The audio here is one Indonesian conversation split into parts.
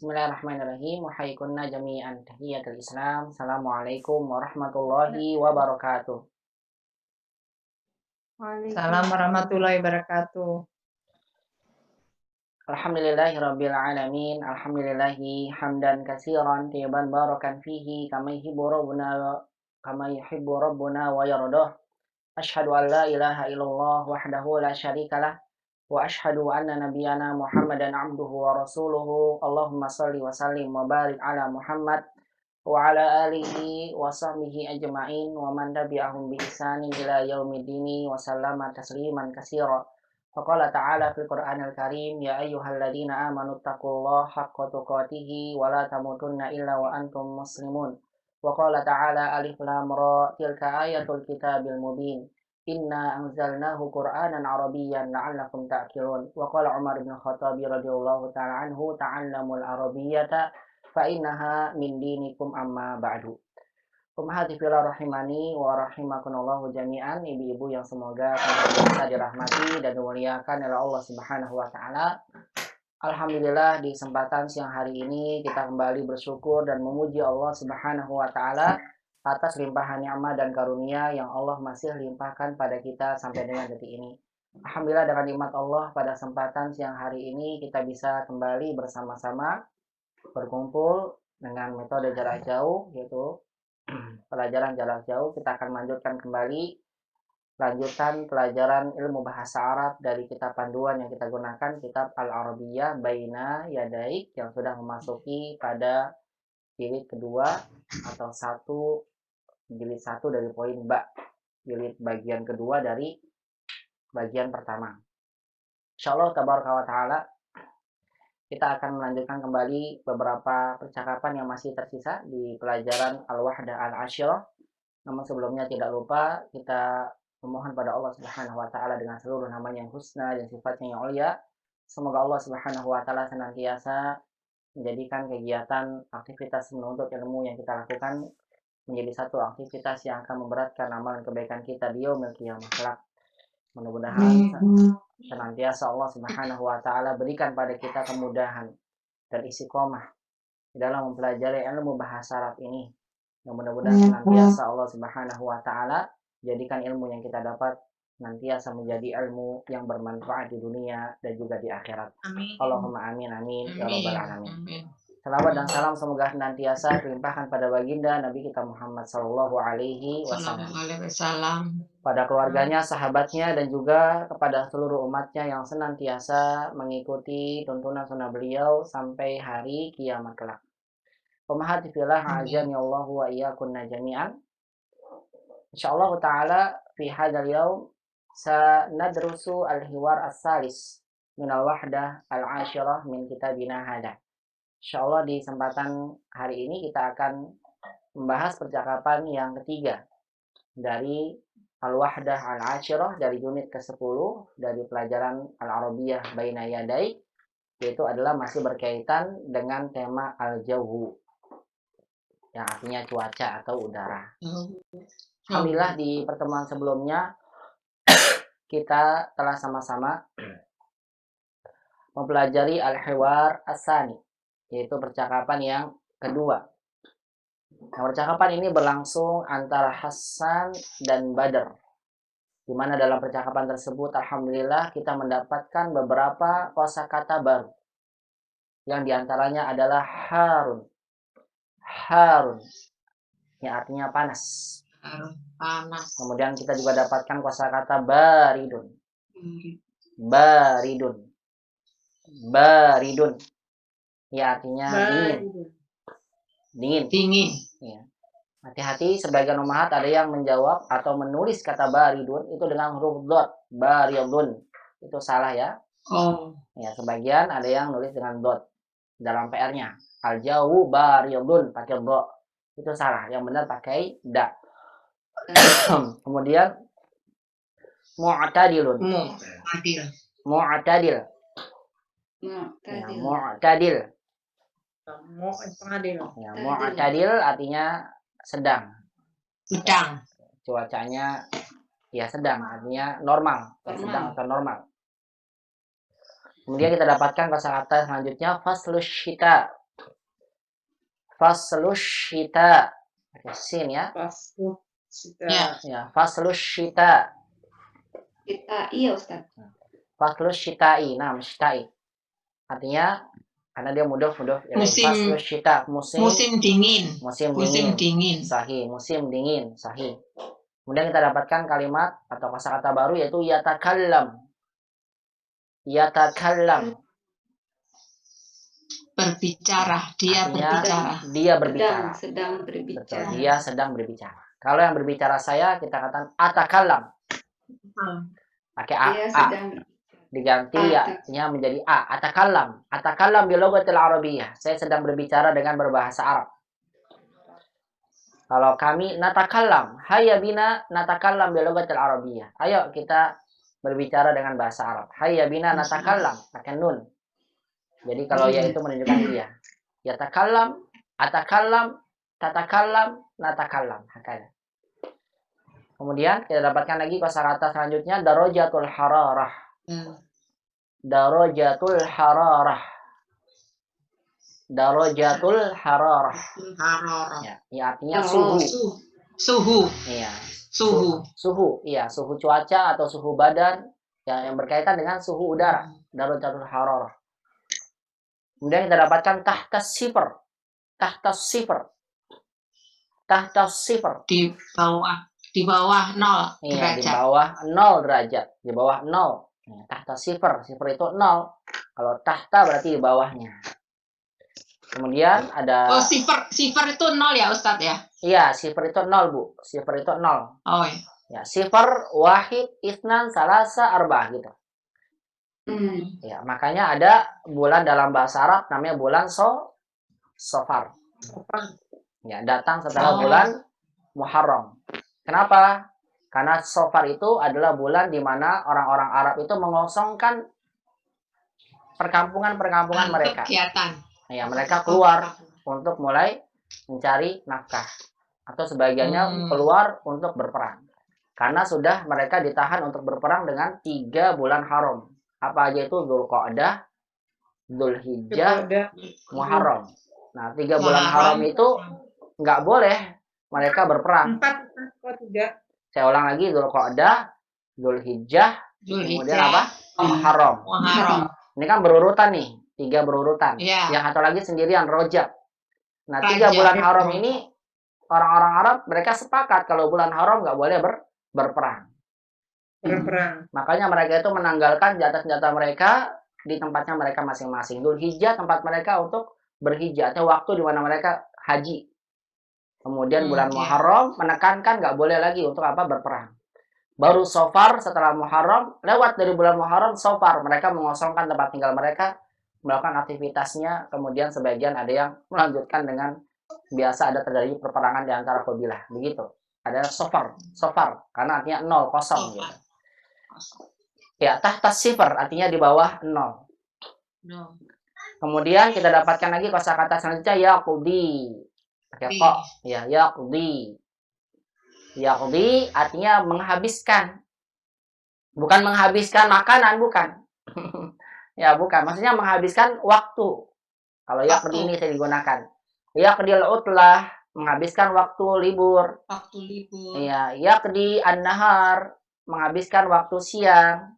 Bismillahirrahmanirrahim. Wahaikunna jami'an tahiyatul Islam. Assalamualaikum warahmatullahi wabarakatuh. Salam warahmatullahi wabarakatuh. Alhamdulillahirabbil alamin. Alhamdulillahi hamdan katsiran tayyiban barakan fihi kama yuhibbu rabbuna wa yardah. Asyhadu an la ilaha illallah wahdahu la syarikalah wa asyhadu anna nabiyyana Muhammadan abduhu wa rasuluhu. Allahumma shalli wa sallim wa barik ala Muhammad wa ala alihi wa sahbihi ajma'in wa man tabi'ahum bi ihsanin ila yaumiddin wa sallama tasliman katsira. Faqala ta'ala fil Qur'anil Karim, ya ayyuhalladzina amanu taqullaha haqqa tuqatih wa la tamutunna illa wa antum muslimun. Wa qala ta'ala alif lam ra tilka ayatul kitabil mubin. Inna anzalnahu Qur'anan Arabiyyan la'allakum ta'qilun. Wa qala Umar bin Khattab radhiyallahu ta'ala anhu ta'allamul arabiyyata fa innaha min dinikum amma ba'du. Ummahati fillah rahimani wa rahimakumullahu jami'an, ibu-ibu yang semoga senantiasa dirahmati dan dimuliakan oleh Allah Subhanahu wa taala. Alhamdulillah di kesempatan siang hari ini kita kembali bersyukur dan memuji Allah Subhanahu wa taala atas limpahan nikmat dan karunia yang Allah masih limpahkan pada kita sampai dengan detik ini. Alhamdulillah dengan nikmat Allah pada kesempatan siang hari ini kita bisa kembali bersama-sama berkumpul dengan metode jarak jauh, yaitu pelajaran jarak jauh. Kita akan melanjutkan kembali lanjutan pelajaran ilmu bahasa Arab dari kitab panduan yang kita gunakan, kitab Al-Arabiyyah Baina Yadaik, yang sudah memasuki pada jilid kedua atau jilid satu dari poin ba, jilid bagian kedua dari bagian pertama. Insyaallah tabaraka wa taala kita akan melanjutkan kembali beberapa percakapan yang masih tersisa di pelajaran Al-Wahdah Al-Ashirah. Namun sebelumnya tidak lupa kita memohon pada Allah Subhanahu wa taala dengan seluruh namanya yang husna dan sifatnya yang mulia. Semoga Allah Subhanahu wa taala senantiasa menjadikan kegiatan aktivitas menuntut ilmu yang kita lakukan menjadi satu aktivitas yang akan memberatkan amalan kebaikan kita di yaumil qiyamah kelak. Mudah-mudahan senantiasa Allah Subhanahu wa taala berikan pada kita kemudahan dan istiqomah dalam mempelajari ilmu bahasa Arab ini. Yang mudah-mudahan senantiasa Allah Subhanahu wa taala jadikan ilmu yang kita dapat senantiasa menjadi ilmu yang bermanfaat di dunia dan juga di akhirat. Amin. Allahumma amin amin ya rabbal alamin. Salawat dan salam semoga senantiasa dilimpahkan pada baginda Nabi kita Muhammad sallallahu alaihi wasallam, pada keluarganya, sahabatnya, dan juga kepada seluruh umatnya yang senantiasa mengikuti tuntunan sunnah beliau sampai hari kiamat kelak. Ummahati fillah azani Allah wa iyyakunna jami'an. Insyaallah taala fi hadzal yaum sanadrusu al-hiwar as-salis min al-wahdah al-ashirah min kitabina hada. Insyaallah di kesempatan hari ini kita akan membahas percakapan yang ketiga dari Al-Wahdah Al-Ashirah dari unit ke-10 dari pelajaran Al-Arabiyyah Baina Yadaik, yaitu adalah masih berkaitan dengan tema Al-Jawhu, yang artinya cuaca atau udara. Alhamdulillah di pertemuan sebelumnya kita telah sama-sama mempelajari Al-Hiwar As-Sani, yaitu percakapan yang kedua. Nah, percakapan ini berlangsung antara Hasan dan Badr, di mana dalam percakapan tersebut alhamdulillah kita mendapatkan beberapa kosakata baru, yang diantaranya adalah Harun. Harun yang artinya panas. Panas. Kemudian kita juga dapatkan kosakata Baridun. Baridun. Baridun. Ya artinya dingin. Dingin. Ya. Hati-hati, sebagian umat ada yang menjawab atau menulis kata baridun itu dengan huruf dot, baridun. Itu salah ya. Ya, sebagian ada yang nulis dengan dot dalam PR-nya. Al-jawu baridun pakai dot. Itu salah. Yang benar pakai da. Kemudian mu'tadilun. Mu'tadil. Ya, mu'tadil. Ya, mu'tadil artinya sedang. Sedang. Cuacanya ya sedang, artinya normal. Sedang atau normal. Kemudian kita dapatkan kosakata selanjutnya faslus syita. Faslus syita. Pakai sin ya. Faslu Ya. syita. Ya, faslus syita. Kita iya Ustaz. Faslus syita'i. Nah, syita'i. Artinya karena dia mudof ya. Musim- Faslus syita, Musim dingin. musim Musim dingin. dingin. Sahih, musim dingin, sahih. Kemudian kita dapatkan kalimat atau kosakata baru yaitu yatakallam. Yatakallam. Berbicara. Dia Artinya, berbicara. dia berbicara. Sedang Betul, berbicara. dia sedang berbicara. Kalau yang berbicara saya, kita katakan atakallam. Pakai a, Dia a. sedang Diganti Ata- ya-nya menjadi a. Atakallam. Atakallam bi lughatil arabiyyah. Saya sedang berbicara dengan berbahasa Arab. Kalau kami natakallam, hayya bina natakallam bi lughatil arabiyyah. Ayo kita berbicara dengan bahasa Arab. Hayya bina natakallam, pakai nun. Jadi kalau ya itu menunjukkan dia. Yatakallam, atakallam, tatakallam, natakallam. Hakanya. Kemudian kita dapatkan lagi kosakata selanjutnya darajatul hararah. Darajatul hararah. Darajatul hararah. Hararah. Ya, artinya suhu. Suhu. Iya. Suhu. Suhu, iya, suhu cuaca atau suhu badan yang berkaitan dengan suhu udara. Darajatul hararah. Kemudian kita dapatkan tahta sifar. Tahta sifar. Tahta sifar. Di bawah 0 Iya, di derajat. bawah 0 derajat. Di bawah 0. Nah, tahta sifar. Sifar itu 0. Kalau tahta berarti di bawahnya. Kemudian ada... Oh, sifar itu 0 ya Ustadz ya? Iya, sifar itu 0, Bu. Sifar itu 0. Oh iya. Ya, sifar, wahid, isnan, salasa, arba'ah gitu. Ya, makanya ada bulan dalam bahasa Arab namanya bulan Sofar. Ya, datang setelah bulan Muharram. Kenapa? Karena Sofar itu adalah bulan di mana orang-orang Arab itu mengosongkan perkampungan-perkampungan mereka. Kegiatan. Ya, mereka keluar untuk mulai mencari nafkah. Atau sebagiannya keluar untuk berperang. Karena sudah mereka ditahan untuk berperang dengan 3 bulan haram. Apa aja itu? Dzulqa'dah, Dzulhijjah, Muharram. Nah, 3 bulan haram itu nggak boleh mereka berperang. 4 kok tidak? Saya ulang lagi, Dzulqa'dah, Dzulhijjah, kemudian apa? Muharram. Ini kan berurutan nih, 3 berurutan. Ya. Yang satu lagi sendirian, Rajab. Nah, 3 bulan haram ini orang-orang Arab mereka sepakat kalau bulan haram nggak boleh berperang. Makanya mereka itu menanggalkan senjata-senjata mereka di tempatnya mereka masing-masing. Dzulhijjah tempat mereka untuk berhijjah, atau waktu di mana mereka haji. Kemudian bulan Muharram menekankan nggak boleh lagi untuk apa berperang. Baru Sofar setelah Muharram, lewat dari bulan Muharram, Sofar mereka mengosongkan tempat tinggal mereka, melakukan aktivitasnya. Kemudian sebagian ada yang melanjutkan dengan biasa ada terjadi perperangan di antara kabilah. Begitu. Ada Sofar, karena artinya 0, kosong gitu. Ya, tahta sifar artinya di bawah 0. Kemudian kita dapatkan lagi kosakata selanjutnya yaqdi. Pakai kok. Ya, yaqdi. Yaqdi artinya menghabiskan. Bukan menghabiskan makanan, bukan. Ya, bukan. Maksudnya menghabiskan waktu. Kalau yaqdi ini saya digunakan. Yaqdil utlah, menghabiskan waktu libur. Iya, yaqdi an-nahar, menghabiskan waktu siang.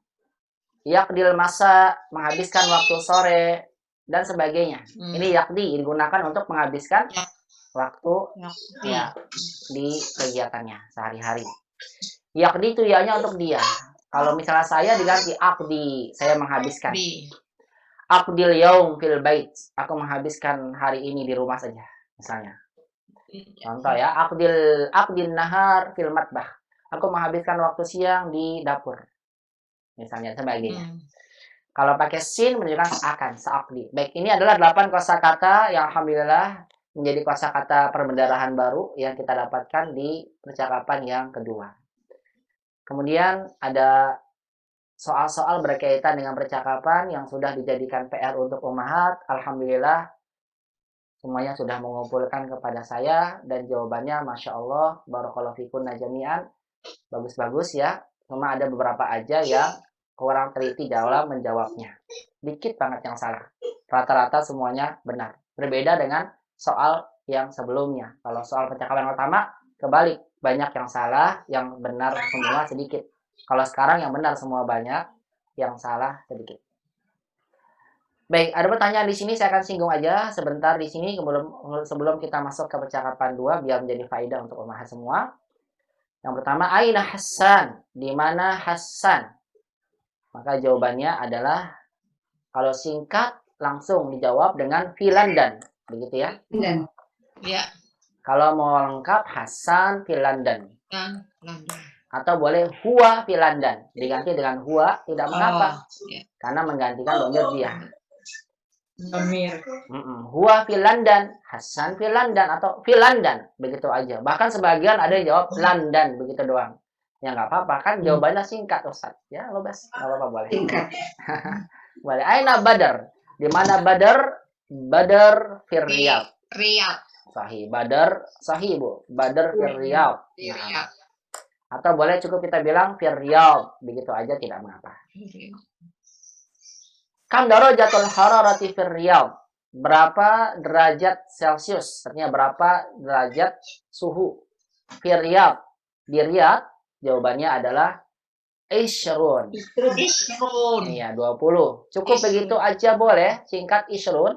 Yaqdil masa, menghabiskan waktu sore, dan sebagainya. Ini yaqdi digunakan untuk menghabiskan waktu ya di kegiatannya sehari-hari. Yaqdi itu ianya untuk dia. Kalau misalnya saya diganti aqdi, saya menghabiskan. Aqdil yaum fil bait, aku menghabiskan hari ini di rumah saja, misalnya. Contoh ya, aqdil nahar fil matbah, aku menghabiskan waktu siang di dapur, misalnya, sebagainya. Kalau pakai sin menunjukkan akan, seaqdi. Baik, ini adalah 8 kosakata yang alhamdulillah menjadi kosakata perbendarahan baru yang kita dapatkan di percakapan yang kedua. Kemudian ada soal-soal berkaitan dengan percakapan yang sudah dijadikan PR untuk ummahat. Alhamdulillah semuanya sudah mengumpulkan kepada saya dan jawabannya Masya Allah, barakallahu fikunna jami'an, bagus-bagus ya. Cuma ada beberapa aja yang kurang teliti dalam menjawabnya. Dikit banget yang salah. Rata-rata semuanya benar. Berbeda dengan soal yang sebelumnya. Kalau soal percakapan pertama, kebalik. Banyak yang salah, yang benar semua sedikit. Kalau sekarang yang benar semua banyak, yang salah sedikit. Baik, ada pertanyaan di sini, saya akan singgung aja sebentar di sini sebelum kita masuk ke percakapan 2 biar menjadi faedah untuk pemaham semua. Yang pertama, aina Hasan? Di mana Hasan? Maka jawabannya adalah kalau singkat langsung dijawab dengan fi London, begitu ya. Dan Ya. Kalau mau lengkap Hasan fi London. London. Atau boleh huwa fi London, diganti dengan huwa tidak mengapa. Ya. Karena menggantikan domir dia. Domir. Huwa fi London, Hasan fi London atau fi London, begitu aja. Bahkan sebagian ada yang jawab London begitu doang. Ya nggak apa-apa kan jawabannya singkat Ustaz. Ya bebas, nggak apa-apa boleh. singkat. Boleh. Aina Badar? Di mana Badar? Badar fi Riyadh. Riyadh. Sahih. Badar sahih Bu. Badar fi Riyadh. Di Riyadh. Atau boleh cukup kita bilang fi Riyadh, begitu aja tidak mengapa. Kam darajatul hararati fir Riyadh? Berapa derajat Celcius? Artinya berapa derajat suhu fir Riyadh? Di Riyadh jawabannya adalah Ishrun. Ishrun. Iya, 20. Cukup Ishrun. begitu aja boleh, singkat Ishrun.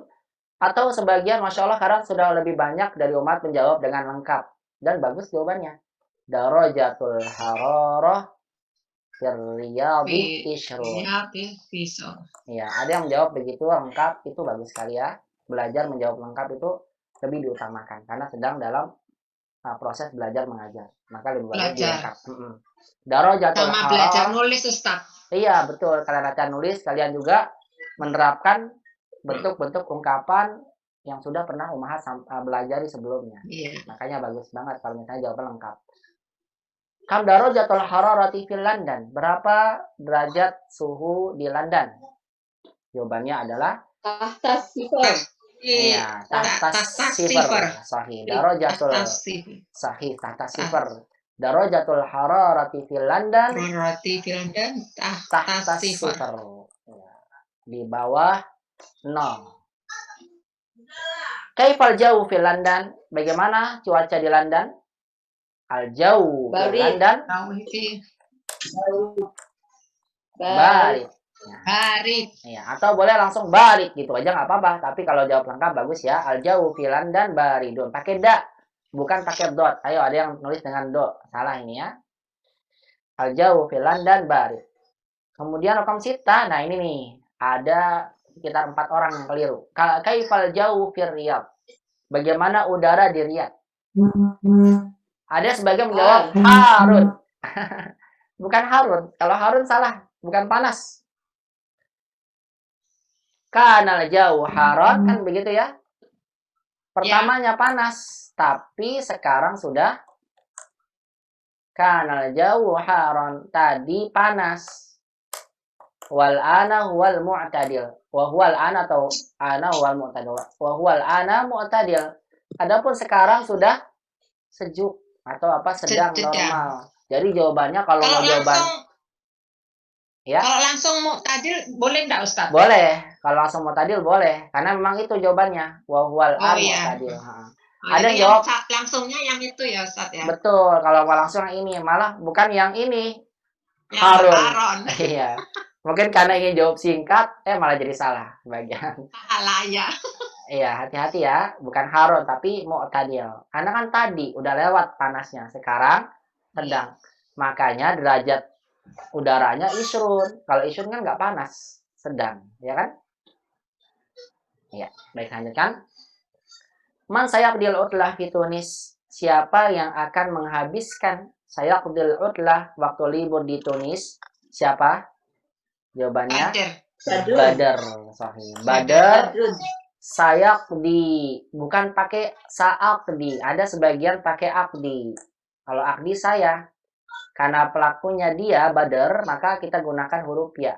Atau sebagian Masya Allah sekarang sudah lebih banyak dari umat menjawab dengan lengkap. Dan bagus jawabannya. Darajatul hararah fir Riyadhi Ishrun. Iya, ada yang menjawab begitu lengkap, itu bagus sekali ya. Belajar menjawab lengkap itu lebih diutamakan karena sedang dalam proses belajar mengajar. Maka lebih bagus lengkap. Darajatul Sama belajar hararah. nulis Ustaz. Iya, betul. Kalian latihan nulis, kalian juga menerapkan bentuk-bentuk ungkapan yang sudah pernah Ummahat belajari sebelumnya. Iya. Makanya bagus banget kalau misalnya jawaban lengkap. Kam darajatul hararati fil London? Berapa derajat suhu di London? Jawabannya adalah Tahta sifar. iya, tahta sifar. Sahih. Darajatul sahih tahta sifar. Darajatul hararati fil London? Hararati fil London Tahta sifar. Ya. Di bawah 0. Kaifal jauh fil London? Bagaimana cuaca di London? Al jauh fil London? Barid. Barid. Ya, atau boleh langsung barid gitu aja nggak apa-apa. Tapi kalau jawab lengkap bagus ya. Al jauh fil London baridun. Pakai da, bukan pakai dot. Ayo ada yang nulis dengan do. Salah ini ya. Al jauh fil London barid. Kemudian rokam sita. Nah ini nih ada sekitar 4 orang yang keliru. Kaifal jauh fil Riyadh? Bagaimana udara di Riyadh? Ada sebagian menjawab Harun. Bukan Harun. Kalau Harun salah. Bukan panas. Kanal jauh Harun. Kan begitu ya. Pertamanya panas. Tapi sekarang sudah kanal jauh Harun. Tadi panas. Wal ana huwal mu'tadil. Wa huwal ana atau ana huwal mu'tadil. Wa huwal ana mu'tadil. Adapun sekarang sudah sejuk atau apa sedang normal. Jadi jawabannya kalau mau jawaban ya. Kalau langsung mu'tadil boleh enggak Ustaz? Boleh. Kalau langsung mu'tadil boleh karena memang itu jawabannya. Wa huwal an mu'tadil. Ada yang jawab langsungnya yang itu ya Ustaz ya. Betul. Kalau langsung yang ini malah bukan yang ini. Harun. Iya. Mungkin karena ingin jawab singkat, malah jadi salah bagian. Salah ya. Iya, hati-hati ya. Bukan Harun, tapi mu'tadil. Karena kan tadi udah lewat panasnya. Sekarang sedang. Makanya derajat udaranya isrun. Kalau isrun kan nggak panas. Sedang. Ya kan? Iya. Baik, lanjutkan. Man sayaqdil utlah fi Tunis? Siapa yang akan menghabiskan sayaqdil utlah waktu libur di Tunis? Siapa? Jawabannya Badar. Sahih. Badar. Sayaqdi. Bukan pakai sa'aqdi. Ada sebagian pakai aqdi. Kalau aqdi saya. Karena pelakunya dia Badar, maka kita gunakan huruf ya.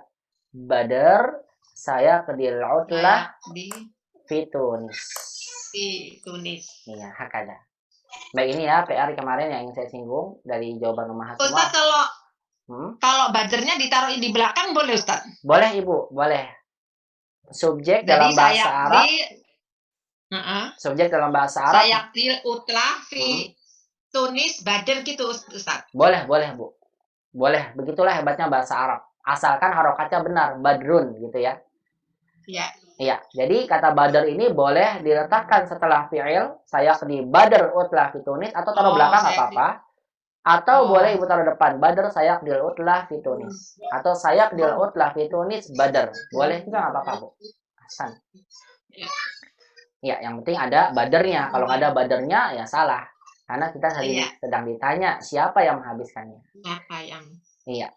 Badar sayaqdil utlah fi Tunis. Di Tunis. Iya, hakada. Baik, ini ya PR kemarin yang ingin saya singgung dari jawaban Ummahat semua. Ustaz, kalau badernya ditaruh di belakang boleh Ustaz? Boleh Ibu, boleh. Subjek jadi dalam bahasa Arab Subjek dalam bahasa Arab. Sayaktil utlah fi Tunis badr gitu, Ustaz. Boleh, Bu. Boleh, begitulah hebatnya bahasa Arab. Asalkan harokatnya benar, badrun gitu ya. Iya. Iya, jadi kata badr ini boleh diletakkan setelah fi'il, sayaqdi badr utlah fi Tunis, atau taruh belakang nggak apa-apa. Atau boleh ibu taruh depan, badr sayaqdil utlah fi Tunis. Atau sayaqdil utlah fi Tunis badr. Boleh juga nggak apa-apa, Bu. Hasan. Ya, yang penting ada badernya. Kalau nggak ada badernya, ya salah. Karena kita sedang ditanya siapa yang menghabiskannya. Siapa yang? Iya.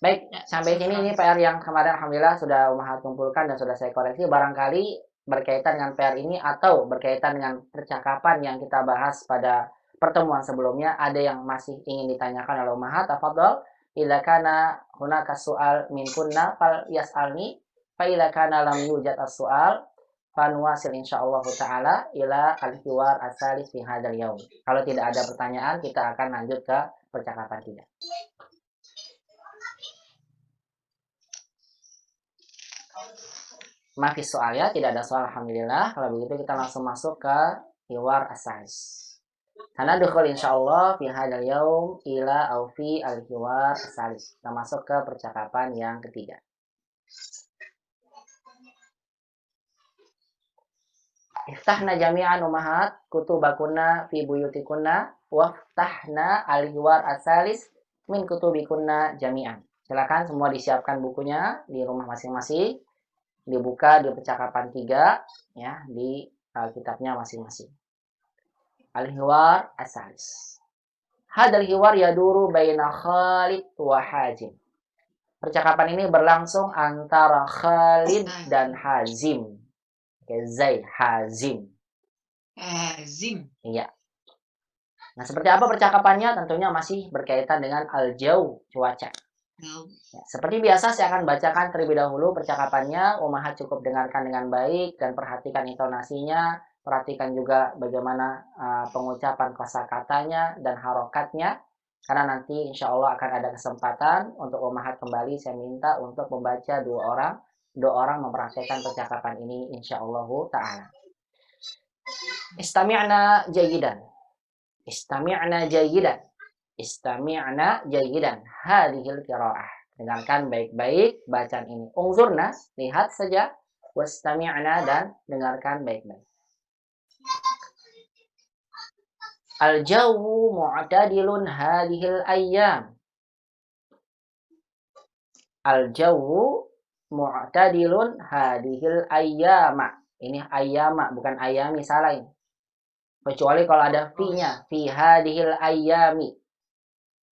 Baik, sampai sini ini PR yang kemarin alhamdulillah sudah Umahat kumpulkan dan sudah saya koreksi. Barangkali berkaitan dengan PR ini atau berkaitan dengan percakapan yang kita bahas pada pertemuan sebelumnya, ada yang masih ingin ditanyakan oleh Umahat, tafadhol. Idza kana hunaka su'al min kunna fal yas'alni, fa idza kana lam yujad as-su'al fanuwasil insyaallah taala ila al-hiwar as-salis fi hadzal yaum. Kalau tidak ada pertanyaan, kita akan lanjut ke percakapan kita. Mafis soal ya, tidak ada soal alhamdulillah. Kalau begitu kita langsung masuk ke hiwar as-salis. Karena dukhul insyaallah fi hadzal yaum ila au fi al-hiwar as-salis. Kita masuk ke percakapan yang ketiga. Iftahna jami'an umahat kutubakunna fi buyutikunna waftahna al-hiwar as-salis min kutubikunna jami'an. Silakan semua disiapkan bukunya di rumah masing-masing. Dibuka di percakapan 3 ya, di kitabnya masing-masing. Al-hiwar as-salis. Hadal hiwar yaduru baina Khalid wa Hazim. Percakapan ini berlangsung antara Khalid dan Hazim. Zai Hazim. Hazim. Iya. Nah, seperti apa percakapannya? Tentunya masih berkaitan dengan al-jaw, cuaca. Ya, seperti biasa saya akan bacakan terlebih dahulu percakapannya. Umahat cukup dengarkan dengan baik dan perhatikan intonasinya, perhatikan juga bagaimana pengucapan kosakatanya dan harokatnya. Karena nanti insya Allah akan ada kesempatan untuk umahat kembali. Saya minta untuk membaca dua orang mempraktekkan percakapan ini insya Allah taala. Istami'na jayidan. Istami'na jayidan. Istami'na jayidan hadhil qiraah. Dengarkan baik-baik bacaan ini. Ungzurna, lihat saja. Wastami'na, dan dengarkan baik-baik. Al-jawu mu'tadilun hadhil ayyam. Al-jawu mu'tadilun hadhil ayyama. Ini ayyama, bukan ayami, salah ini. Kecuali kalau ada fi-nya, fi hadhil ayyami.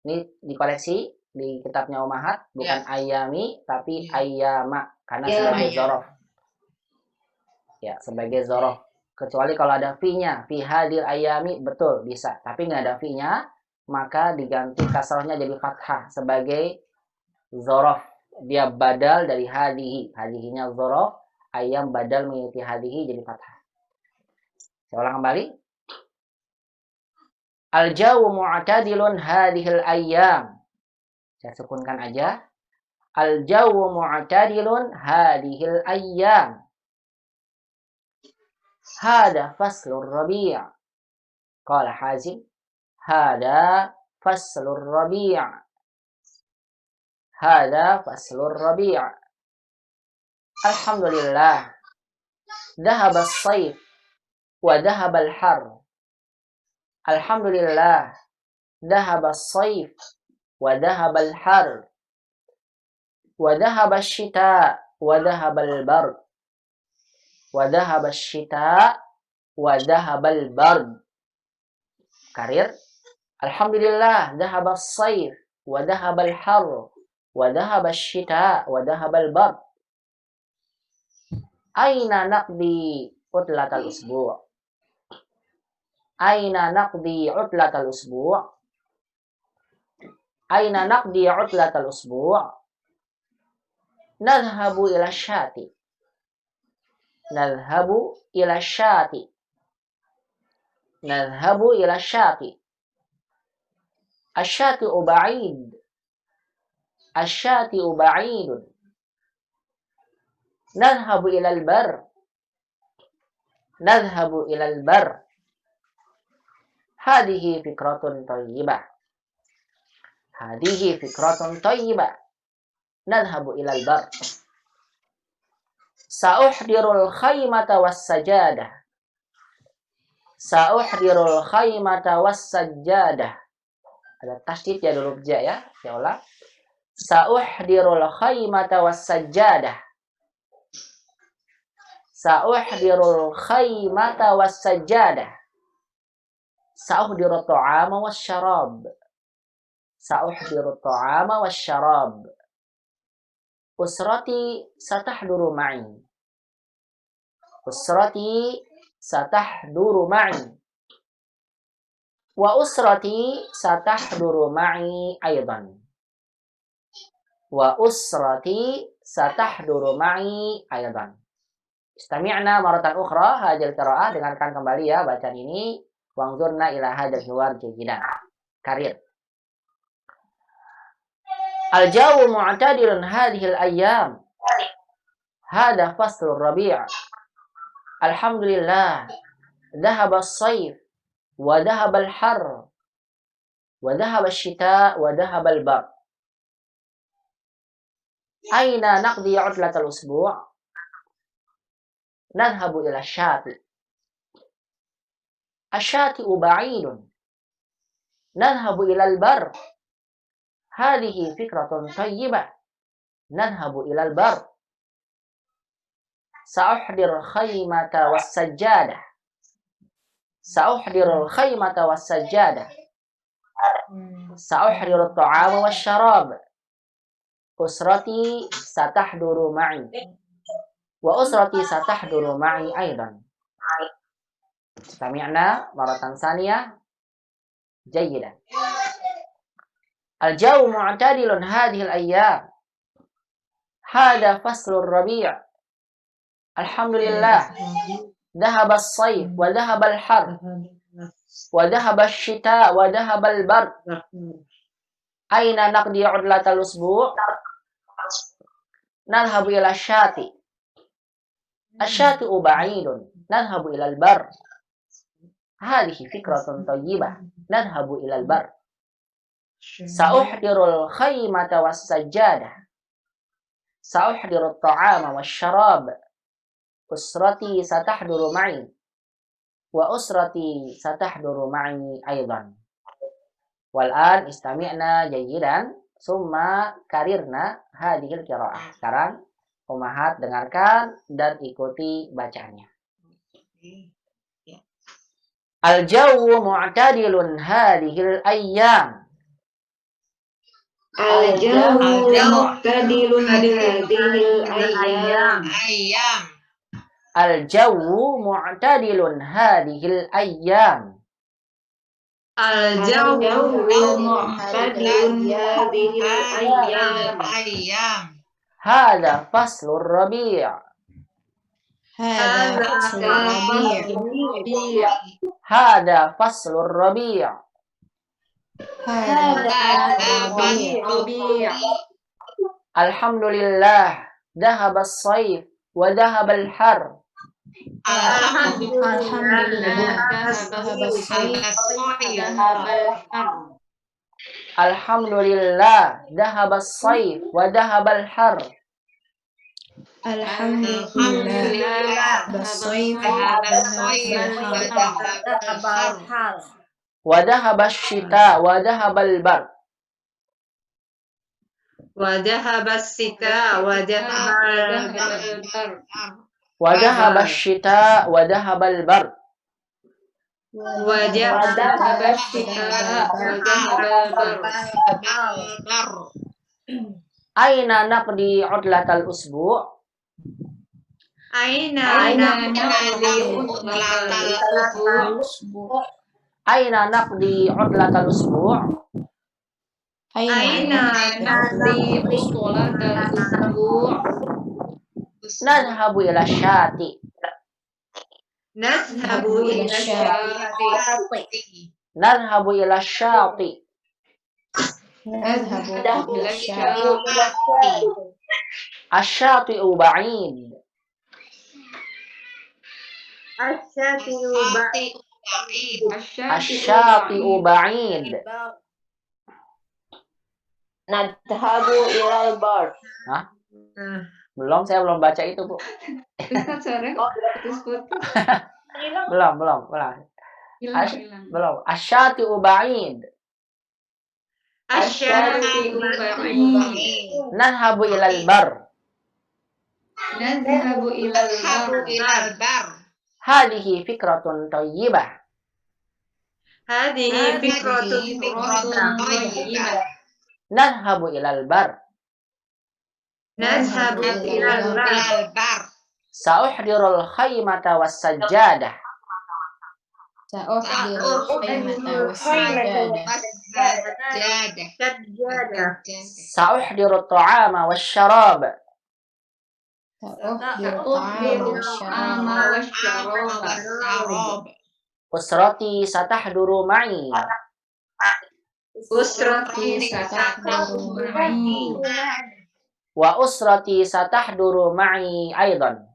Ini dikoreksi di kitabnya Umahat, bukan ayami tapi ayyama, karena sebagai zorof. Ya, sebagai zorof. Kecuali kalau ada fi-nya, fi hadhil ayyami, betul bisa. Tapi nggak ada fi-nya, maka diganti kasrohnya jadi fathah sebagai zorof. Dia badal dari hadihi. Hadihinya zorof, ayyam badal mengikuti hadihi jadi fathah. Saya ulang kembali. Al-jawu mu'tadilun hadhil ayyam. Saya sukunkan aja. Al-jawu mu'tadilun hadhil ayyam. Hada faslur rabi'. Qala Hazim. Hada faslur rabi'. Hada faslur rabi'. Alhamdulillah. Dhahaba as-sayf wa dhahaba al-har. Alhamdulillah, dhahaba as-sayf wa dhahaba al-har wa dhahaba asy-syita wa dhahaba al-bard wa dhahaba asy-syita wa dhahaba al-bard. Karir. Alhamdulillah, dhahaba as-sayf wa dhahaba al-har wa dhahaba asy-syita wa dhahaba al-bard. Aina naqdi utlatal usbu'? Aina naqdi utlatal usbu'? Aina naqdi utlatal usbu'? Nadhhabu ila syati. Nadhhabu ila syati. Nadhhabu ila syati. Asy-syati'u ba'id. Asy-syati'u ba'idun. Nadhhabu ila al-bar. nadhhabu ilal bar. Hadhihi fikratun thayyibah. Hadhihi fikratun thayyibah. Nadhhabu ilal bar. Sa'uhdirul khaymata was sajadah. Sa'uhdirul khaymata was sajadah. Ada tasydid ya dulu ya. Ya Allah. Sa'uhdirul khaymata was sajadah. Sa'uhdirul khaymata was sajadah. Sa'uhdirut ta'ama was syarab. Sa'uhdirut ta'ama was syarab. Usrati satahduru ma'i. Usrati satahduru ma'i. Wa usrati satahduru ma'i aydan. Wa usrati satahduru ma'i aydan. Istami'na maratan ukhra hadil qira'ah, dengarkan kembali ya bacaan ini. Wangzurna ila hadal hiwar jayidan. Karir. Al-jawu mu'tadilun hadhil ayyam. Hada faslur rabi'. Alhamdulillah. Dhahaba as-sayf wa dhahaba al-har wa dhahaba ash-shita wa dhahaba al-bar. Aina naqdi 'utlat al-usbu'? Nadhhabu ila ash-shati. Ash-shati'u ba'idun. Nadhhabu ila al-bar. Hadhihi fikratun thayyibah. Nadhhabu ila al-bar. Sa'uhdir khaymata was sajjadah. Sa'uhdirul khaymata was sajjadah. Sa'uhdirut ta'ama was syarab. Usrati satahduru ma'i. Wa usrati satahduru ma'i aydan. Istami'na maratan saniyah. Jayyidan. Al-jawu mu'tadilun hadhil ayyam. Hada faslur rabi'. Alhamdulillah. Dhahaba as-sayf wa dhahaba al-har wa dhahaba ash-shita wa dhahaba al-bard. Aina naqdi 'udlat al-usbu'? Nadhhabu ila ash-shati. Ash-shati'u ba'idun. Nadhhabu ila al-bar. Hadhihi fikratun thayyibah. Nadhhabu ila al-bar. Sa'uhdirul khaymata was sajjadah. Sa'uhdirut ta'ama was syarab. Usrati satahduru ma'i. Wa usrati satahduru ma'i aydan. Wal'an istami'na jayyidan. Summa karirna hadhil qira'ah. Sekarang umahat dengarkan dan ikuti bacaannya. Al-jawu mu'tadilun hadhil ayyam. Al-jawu mu'tadilun hadhil ayyam. Al-jawu mu'tadilun hadhil ayyam. Al-jawu mu'tadilun hadhil ayyam. Hada faslur rabi'. Hadha Hada faslur rabi'. Alhamdulillah. Dhahaba as-sayf wa dhahaba al-har. Alhamdulillah. Dhahaba as-sayf wa dhahaba al-har. Wa dhahaba ash-shita wa dhahaba al-bard. Wa dhahaba ash-shita wa dhahaba al-bard. Aina naqdi 'udlat al-usbu'? Aina naqdi 'udlat al-usbu'? Aina naqdi 'udlat al-usbu'? Nadhhabu ila syati. Nadhhabu ila syati. Asy-syati'u ba'id. Asyati'u ba'id. Asyati'u ba'id. Nadhabu ilal bar. Hah? Belum, saya belum baca itu, Bu. Ustaz sore putus-putus. Belum. Hilang. Belum. Asyati'u ba'id. Asyati'u ba'id. Nadhabu ilal bar. Nadhabu ilal bar. Hadhihi fikratun thayyibah. Hadhihi fikratun thayyibah. Nadhabu ilal bar. Nadhabu ilal bar. Sa'uhdirul khaymata was sajjadah. Sa'uhdirut ta'ama was syarab. Usrati satahduru ma'i. Wa usrati satahduru ma'i aidan.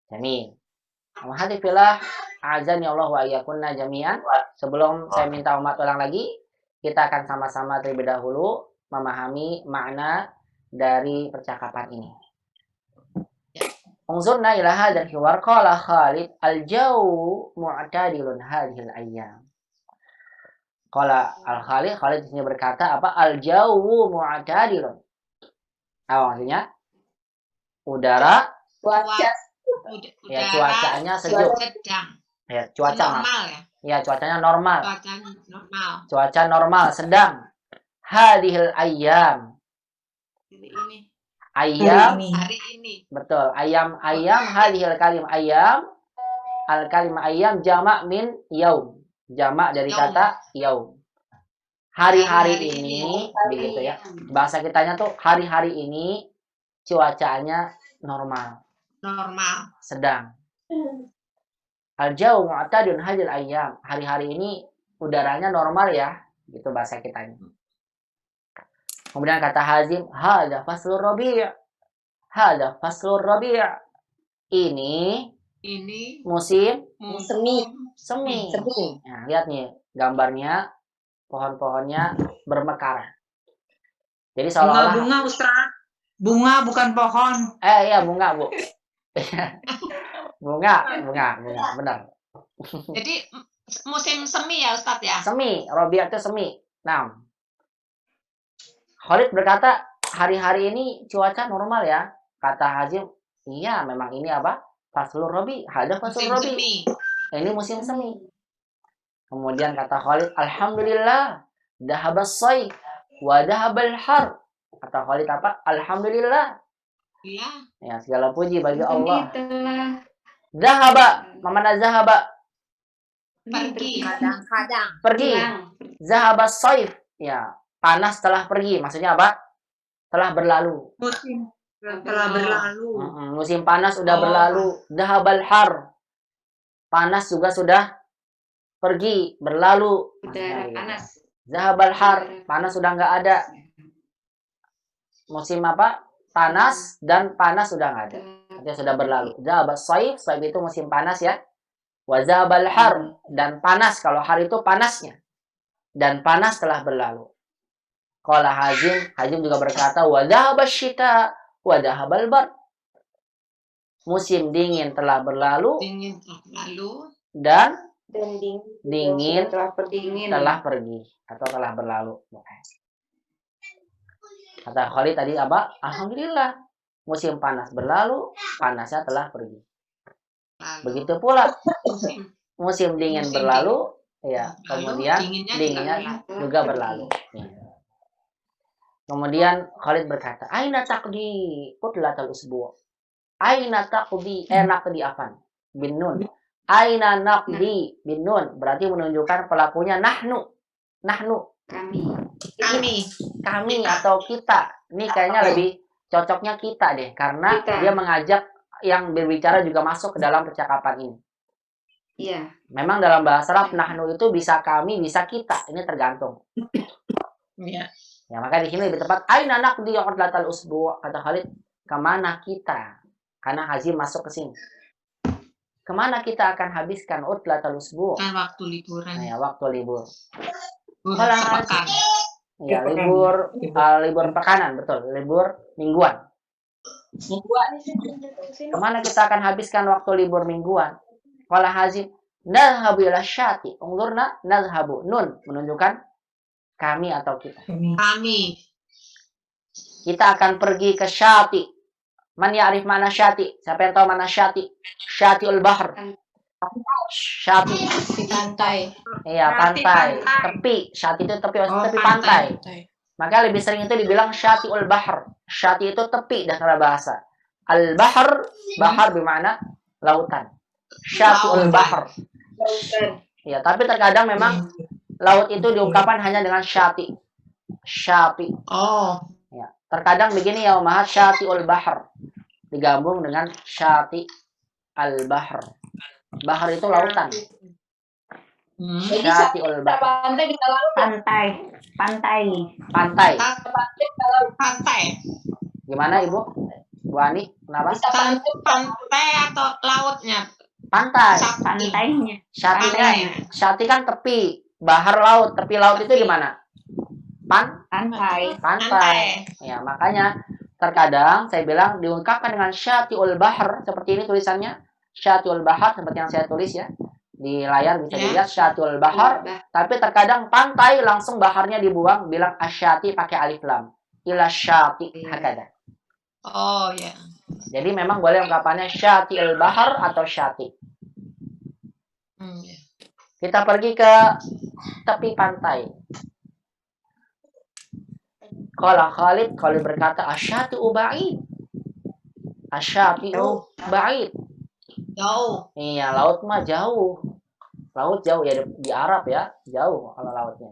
Jamil. Alhamdulillah, azan ya Allah wa iyyakunna jami'an. Sebelum saya minta umat ulang lagi, kita akan sama-sama terlebih dahulu memahami makna dari percakapan ini. Unzurna ila hadzal hiwar qala Khalid al-jawu mu'tadilun hadhil ayyam. Qala al-Khalid di sini berkata apa? Al-jawu mu'tadilun. Apa maksudnya? Udara ya cuacanya sejuk. Ya, cuaca normal ya. Ya, cuacanya normal. Cuaca normal sedang. Hadhil ayyam. Ayam hari ini. Betul. Ayam hadhil kalim ayam. Al kalimah ayam jamak min yaum. Jamak dari kata yaum. Hari-hari ini begitu ya. Bahasa kitanya tuh hari-hari ini cuacanya normal. Sedang. Al-jawu mu'tadun hadhil ayyam. Hari-hari ini udaranya normal ya. Gitu bahasa kitanya. Kemudian kata Hazim, hadza faslur rabi'. Hadza faslur rabi'. Ini musim semi. Nah, lihat nih gambarnya, pohon-pohonnya bermekaran. Jadi seolah-olah bunga Ustaz. Bunga bukan pohon. Iya bunga, Bu. bunga, benar. Jadi musim semi ya Ustaz ya? Semi, rabi' itu semi. Nah, Khalid berkata, hari-hari ini cuaca normal ya. Kata Hazim, iya memang ini apa? Faslur rabi, hadza faslur rabi. Ini musim semi. Kemudian kata Khalid, alhamdulillah, dahabas sayf wa dahabal har. Kata Khalid apa? Alhamdulillah. Iya. Ya, segala puji bagi Allah. Zahaba, mana zahaba? Pergi. Zahabas sayf. Ya, panas telah pergi. Maksudnya apa? Telah berlalu. Musim panas sudah berlalu. Dahabal har. Panas juga sudah pergi, berlalu. Udara panas. Zahabal har. Panas sudah nggak ada. Musim apa? Panas dan panas sudah nggak ada. Artinya sudah berlalu. Zahabas sayf. Sayf itu musim panas ya. Wa zahabal har. Dan panas. Kalau har itu panasnya. Dan panas telah berlalu. Qala Hazim juga berkata, wa dhahabasy syita wa dhahabal bar. Musim dingin telah berlalu. Dan dingin telah pergi atau telah berlalu. Kata Khalid tadi apa? Alhamdulillah. Musim panas berlalu, panasnya telah pergi. Begitu pula musim dingin berlalu, ya, kemudian dinginnya juga berlalu. Kemudian Khalid berkata, aina taqdi qutlatal usbu'. Aina taqdi naqdi afan bin nun. Aina naqdi bin nun berarti menunjukkan pelakunya nahnu. Kami atau kita. Ini kayaknya lebih cocoknya kita deh karena dia mengajak yang berbicara juga masuk ke dalam percakapan ini. Iya. Memang dalam bahasa Arab nahnu itu bisa kami, bisa kita. Ini tergantung. Iya. Ya, maka di sini lebih tepat aina naqdi udlatal usbu', kata Khalid, kemana kita? Karena Hazim masuk ke sini. Kemana kita akan habiskan udlatal usbu'? Kan waktu liburan. Nah, ya, waktu libur. Libur Kalau sepekan. Ya, libur pekanan, betul, libur mingguan. Kemana kita akan habiskan waktu libur mingguan? Qala Hazim, nadhhabu ila syati. Unzurna nadhhabu. Nun menunjukkan kami atau kita. Kami. Kita akan pergi ke syati. Man ya'rif mana syati? Siapa yang tahu mana syati? Syatiul bahr. Syati. Di pantai. Iya, pantai. Tepi. Syati itu tepi, tepi pantai. Maka lebih sering itu dibilang syatiul bahr. Syati itu tepi dalam bahasa. Al-bahr, bahar bermakna lautan. Syatiul bahr. Ya, tapi terkadang memang laut itu diungkapkan hanya dengan syati. Syati. Oh. Ya, terkadang begini ya umahat, syatiul bahr digabung dengan syati al-bahr. Bahar itu lautan. Syatiul bahr. Pantai kita lalu pantai. Pantai. Gimana Ibu? Bu Ani, kenapa? Pantai atau lautnya? Pantai. Pantainya. Syati kan tepi, bahar laut. Tepi laut itu gimana? Pantai. Ya, makanya terkadang saya bilang diungkapkan dengan syatiul bahr, seperti ini tulisannya. Syatiul bahr seperti yang saya tulis ya. Di layar bisa dilihat syatiul bahr, tapi terkadang pantai langsung baharnya dibuang, bilang asyati pakai alif lam. Ila syati hakada. Oh ya. Jadi memang boleh ungkapannya syatiul bahr atau syati. Kita pergi ke tepi pantai. Qala Khalid berkata asyati'u ba'id. Asyati'u ba'id. Jauh. Iya, laut mah jauh. Laut jauh ya di Arab ya, jauh kalau lautnya.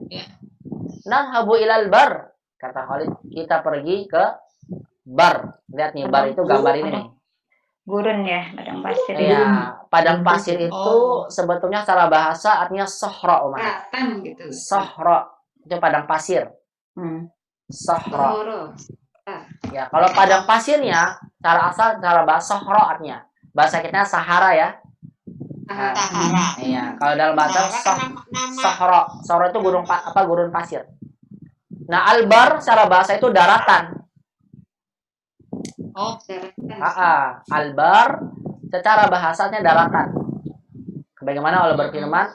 Nadhhabu ilal bar, kata Khalid, kita pergi ke bar. Lihat nih, bar itu gambar ini nih. Gurun ya, padang pasir. Iya, padang pasir itu sebetulnya secara bahasa artinya sohra, Umar. Gitu. Sohra itu padang pasir. Sohra. Ya, kalau padang pasirnya cara bahasa sohra artinya. Bahasa kita Sahara ya. Sahara. Iya, kalau dalam bahasa Sahara. Sahara itu gurun pasir. Nah, albar secara bahasa itu daratan. Oh, daratan. Albar secara bahasanya daratan. Bagaimana Allah berfirman?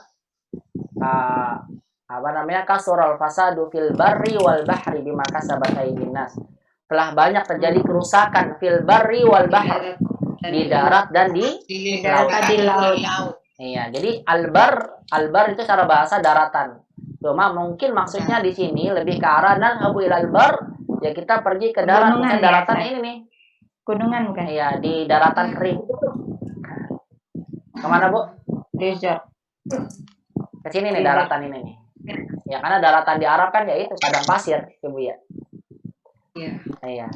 Kasural fasadu fil barri wal bahri bima kasabat aydin nas. Telah banyak terjadi kerusakan fil barri wal bahri, di darat dan di laut. Iya, jadi albar itu secara bahasa daratan. Cuma mungkin maksudnya di sini lebih ke arah nadhhabu ilal bar, ya kita pergi ke darat, bukan daratan ini nih. Gunungan bukan? Iya, di daratan kering. Kemana Bu? Desert. Ke sini nih daratan ini nih. Ya karena daratan di Arab kan ya itu padang pasir, Ibu ya. Iya.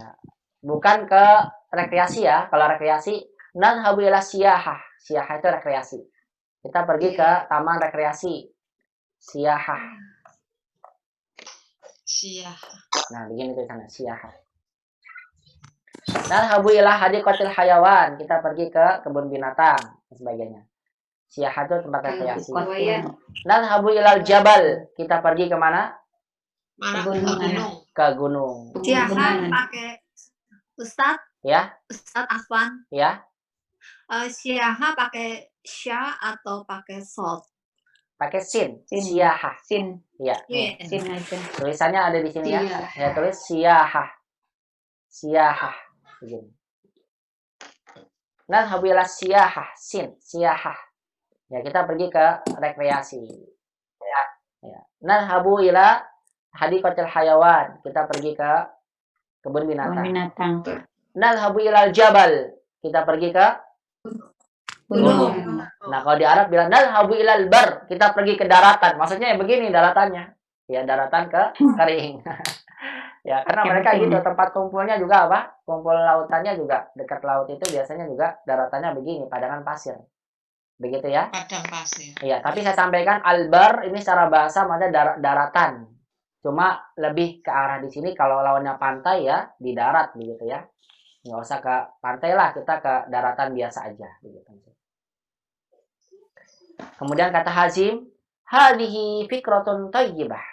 Bukan ke rekreasi ya. Kalau rekreasi nadhhabu ila siyahah. Siyahah itu rekreasi. Kita pergi ke taman rekreasi. Siyahah. Nah, begini tulisannya siyahah. Nadhhabu ila hadiqatil hayawan. Kita pergi ke kebun binatang dan sebagainya. Siyahah itu tempat rekreasi. Nadhhabu ilal jabal. Kita pergi ke mana? Ke gunung. Siyahah pakai Ustaz? Ya. Ustaz Afwan? Ya. Siyahah pakai sya atau pakai sod? Pakai sin. Siyahah. Sin. Ya. Sin aja. Tulisannya ada di sini ya. Ya tulis siyahah. Siyahah. Begini. Nadhhabu ila siyahah. Sin. Siyahah. Ya, kita pergi ke rekreasi. Ya. Nadhhabu ila hadiqatil hayawan. Kita pergi ke kebun binatang. Nadhhabu ilal jabal. Kita pergi ke gunung. Nah, kalau di Arab bilang nadhhabu ilal bar. Kita pergi ke daratan. Maksudnya ya begini daratannya. Ya, daratan ke kering. Ya, karena mereka gitu tempat kumpulnya juga apa? Kumpul lautannya juga dekat laut itu biasanya juga daratannya begini, padangan pasir. Begitu ya? Padang pasir. Iya, tapi saya sampaikan albar ini secara bahasa maksudnya daratan. Cuma lebih ke arah di sini kalau lawannya pantai ya di darat begitu ya. Nggak usah ke pantai lah, kita ke daratan biasa aja begitu. Kemudian kata Hazim, hadhihi fikratun thayyibah.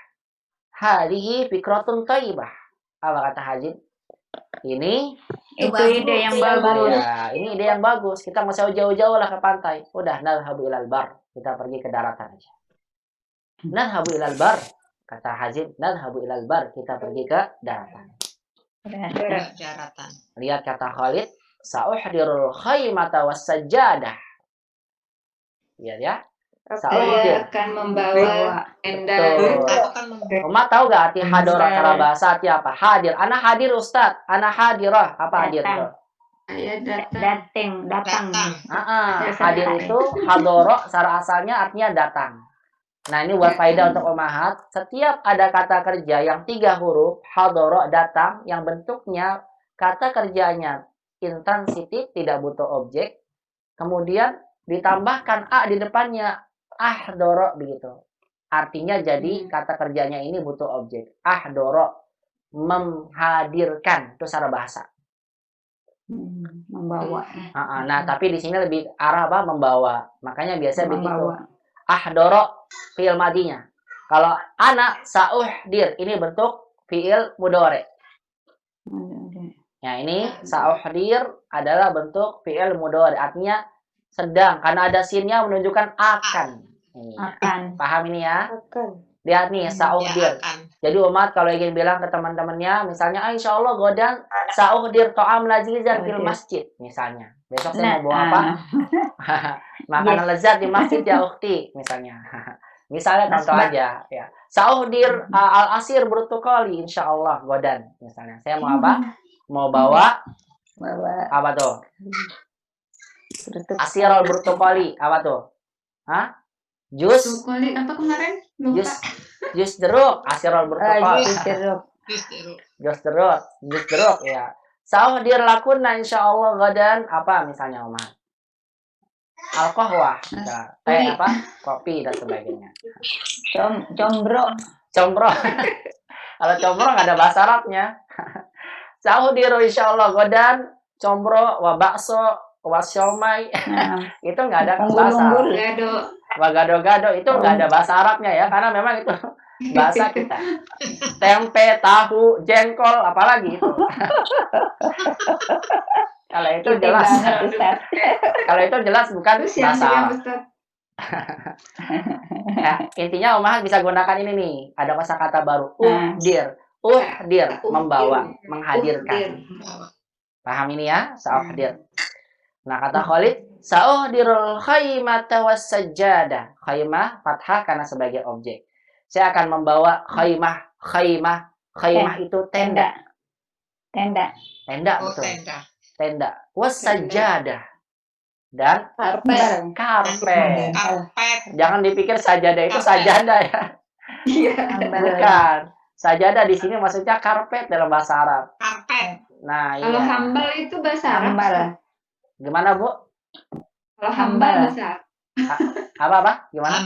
Hadhihi fikratun thayyibah. Apa kata Hazim? Ini Itu ide yang bagus. ya, ini ide yang bagus. Kita nggak usah jauh-jauh lah ke pantai. Udah, nadhabu ilal bar. Kita pergi ke daratan aja. Nadhabu ilal bar. Kata Hazim, nadhabu ilal bar. Kita pergi ke daratan. Daratan. Lihat kata Khalid, sa'uhdirul khaymata was-sajjadah. Lihat ya. Saya Sa'uhdir. akan membawa tenda. Betul. Aku akan membawa Umat tahu gak arti hadorah secara bahasa arti apa? Hadir. Ana hadir Ustaz. Ana hadirah. Apa hadir? Datang. Saya Datang. datang. Hadir itu hadoroh secara asalnya artinya datang. Nah ini buat faedah untuk umahat. Setiap ada kata kerja yang 3 huruf, hadoroh datang, yang bentuknya kata kerjanya intransitif, tidak butuh objek. Kemudian ditambahkan a di depannya, ahdoro begitu. Artinya jadi kata kerjanya ini butuh objek. Ahdoro, menghadirkan, itu secara bahasa. Membawa. Nah, tapi di sini lebih arah apa? Membawa. Makanya biasa begitu. Membawa. Ahdoro fi'il madinya. Kalau ana sa'uhdir, ini bentuk fi'il mudhari. Ya, ini sa'uhdir adalah bentuk fi'il mudhari. Artinya sedang, karena ada sinnya menunjukkan akan. Akan. Paham ini ya? akan. Lihat nih, Ya, sa'uhdir. akan. Jadi umat kalau ingin bilang ke teman-temannya, misalnya, insya Allah godan sa'uhdir to'am lazizan fil masjid, misalnya. Besok saya mau bawa apa? Makanan lezat di masjid ya ukhti, misalnya. Misalnya contoh aja, ya. Sa'uhdir al-asir bertukali, insya Allah godan, misalnya. Saya mau apa? Mau bawa apa tuh? Asirul bertukali, apa tuh? Hah? Jus Kali apa kemarin? Lupa. jus jeruk, asirul bertukali. Jus jeruk. Jus jeruk ya. Sa'uhdir lakunna insyaallah gadan apa misalnya Umar? Al-qahwah, ya, teh apa? Kopi dan sebagainya. Combro. Combro. Kalau combro nggak ada bahasa Arabnya. Sa'uhdir insyaallah gadan combro wa bakso wa siomay. Itu nggak ada bahasa. Gado-gado itu nggak ada bahasa Arabnya ya, karena memang itu bahasa kita. Tempe, tahu, jengkol, apalagi itu. Kalau itu jelas. Kalau itu jelas bukan bahasa Arab. Ya, intinya umahat bisa gunakan ini nih. Ada kosakata baru. Uhdir, membawa, menghadirkan. Paham ini ya? Sa'uhdir. Nah, kata Khalid, sa'uhdirul khaymata was-sajjadah. Khaymah fathah karena sebagai objek. Saya akan membawa khaymah. Khaymah itu tenda. Tenda betul. Tenda. Was-sajjadah. Dan karpet. Jangan dipikir sajadah itu sajadah ya. Bukan. Sajadah di sini maksudnya karpet dalam bahasa Arab. Karpet. Nah, Kalau iya. hambal itu bahasa Arab. Gimana, Bu? Kalau hambal bahasa Apa? Gimana?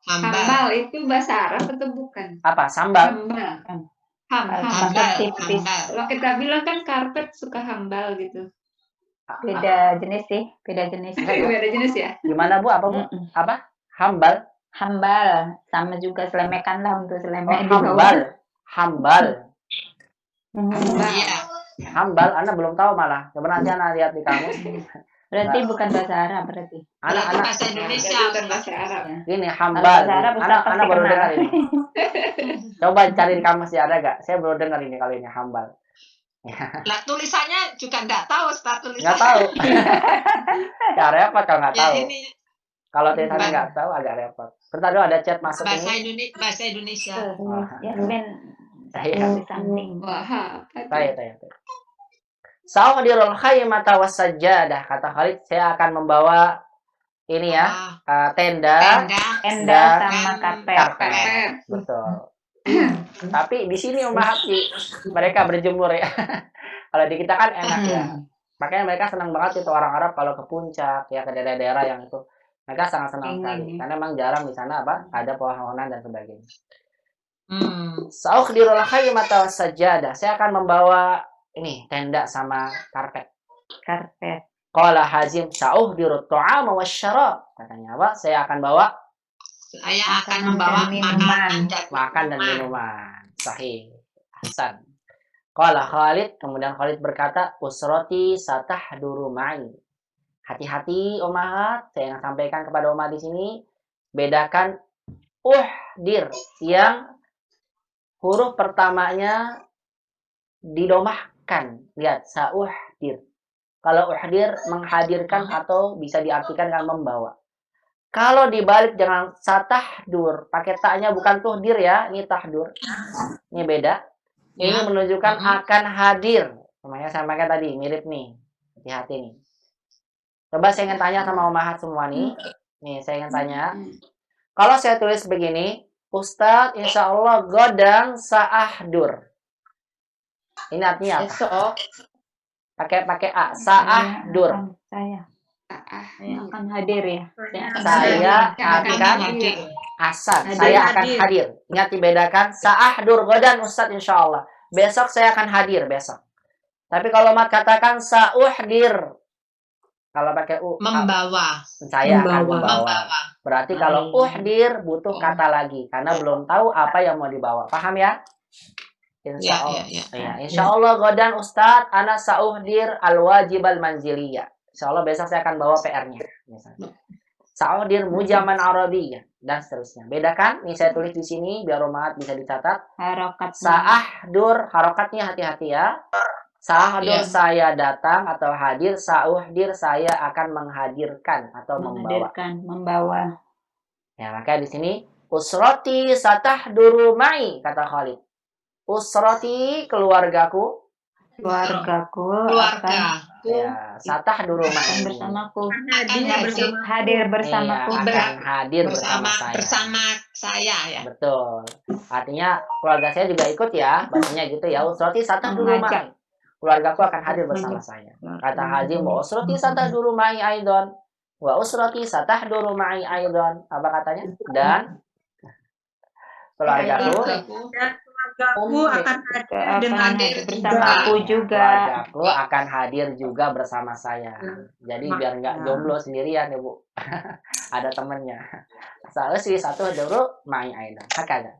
Hambal itu bahasa Arab atau bukan? Apa? Sambal? Hambal. Tipis. Kalau kita bilang kan karpet suka hambal gitu. Beda jenis sih, beda jenis. Beda jenis ya? Gimana, Bu? Apa, Bu? Apa? Hambal? Hambal, sama juga selemekan lah untuk selemek di bawah. Hambal. Iya. Hambal, Anda belum tahu malah. Coba nanti Anda lihat di kamus. Berarti bukan bahasa Arab berarti. Anak bahasa Indonesia. Bukan bahasa Arab. Ini hambal. Bahasa Arab Anak baru dengar ini. Coba cari di kamus ya, ada gak? Saya baru dengar ini kali ini hambal. Lah tulisannya juga nggak tahu, Ustaz, tulisannya. Nggak tahu. Ya repot kalau nggak tahu. Ini Kalau tulisannya nggak tahu agak repot. Bentar dulu ada chat masuk ini. bahasa Indonesia. Yasmin. Iya. Samping. Wah, Tanya. Sa'uhdirul khaymata was-sajjadah. Kata Khalid, saya akan membawa ini ya, tenda sama karpet. Betul. Tapi di sini mereka berjemur ya. Kalau di kita kan enak ya. Makanya mereka senang banget itu orang Arab kalau ke puncak ya, ke daerah-daerah yang itu. Mereka sangat senang sekali karena memang jarang di sana ada pepohonan dan sebagainya. Sa'ukhdirul khaymata was-sajjadah. Saya akan membawa ini tenda sama karpet. Karpet. Qala Hazim sa'ukhdirut ta'ama wasyarab. Katanya apa? Saya akan bawa Saya akan Makanan membawa dan minuman. makan dan minuman. Sahih. Hasan. Qala Khalid, kemudian Khalid berkata, usrati satahduru ma'i. Hati-hati Ummahat, saya yang sampaikan kepada Ummahat di sini, bedakan uhdir yang huruf pertamanya didomahkan. Lihat, sa'uhdir. Kalau uhdir menghadirkan atau bisa diartikan dengan membawa. Kalau dibalik jangan satahdur, pakai taknya bukan tuhdir ya, ini tahdur. Ini beda. Ini menunjukkan akan hadir. Namanya saya pakai tadi, mirip nih. Hati-hati nih. Coba saya ingin tanya sama Ummahat semua nih. Nih, saya ingin tanya. Kalau saya tulis begini, Ustadz, insya Allah godang sa'ahdur. Ini artinya apa? Besok. Pakai A, sa'ahdur. Saya akan hadir ya. Saya akan asal. Saya akan hadir. Ingat dibedakan. Sa'ahdur godan Ustadz insya Allah. Besok saya akan hadir besok. Tapi kalau Mat katakan sa'uhdir. Kalau pakai U. Membawa. Saya akan membawa. Berarti kalau uhdir butuh kata lagi. Karena belum tahu apa yang mau dibawa. Paham ya? Insya Allah. Ya, insya Allah godan Ustadz. Ana sa'uhdir al-wajib al-manziliyah. Insya Allah besok saya akan bawa PR-nya. Sa'uhdir mujaman arabiyah. Dan seterusnya. Bedakan. Ini saya tulis di sini. Biar Ummahat bisa dicatat. Harokat. Sa'ahdur. Harokatnya hati-hati ya. Sa'ahdur saya datang atau hadir. Sa'uhdir saya akan menghadirkan atau Membawa. Ya, maka di sini. Usrati satahduru ma'i. Kata Khalid. Usrati keluargaku. Ya, satahduru ma'i. Bersamaku. Hadir bersamaku. Akan hadir bersama saya. Bersama saya ya. Betul. Artinya keluarga saya juga ikut ya. Bahasanya gitu ya. Usrati satahduru ma'i. Keluargaku akan hadir bersama saya. Kata Hazim, wa usrati satahduru ma'i aidon. Wa usrati satahduru ma'i aidon. Apa katanya? Dan keluargaku akan hadir bersama aku juga. Keluargaku akan hadir juga bersama saya. Jadi biar nggak jomblo sendirian ya Bu. Ada temennya. Soalnya sih satu dulu ma'i aidon. Hakada.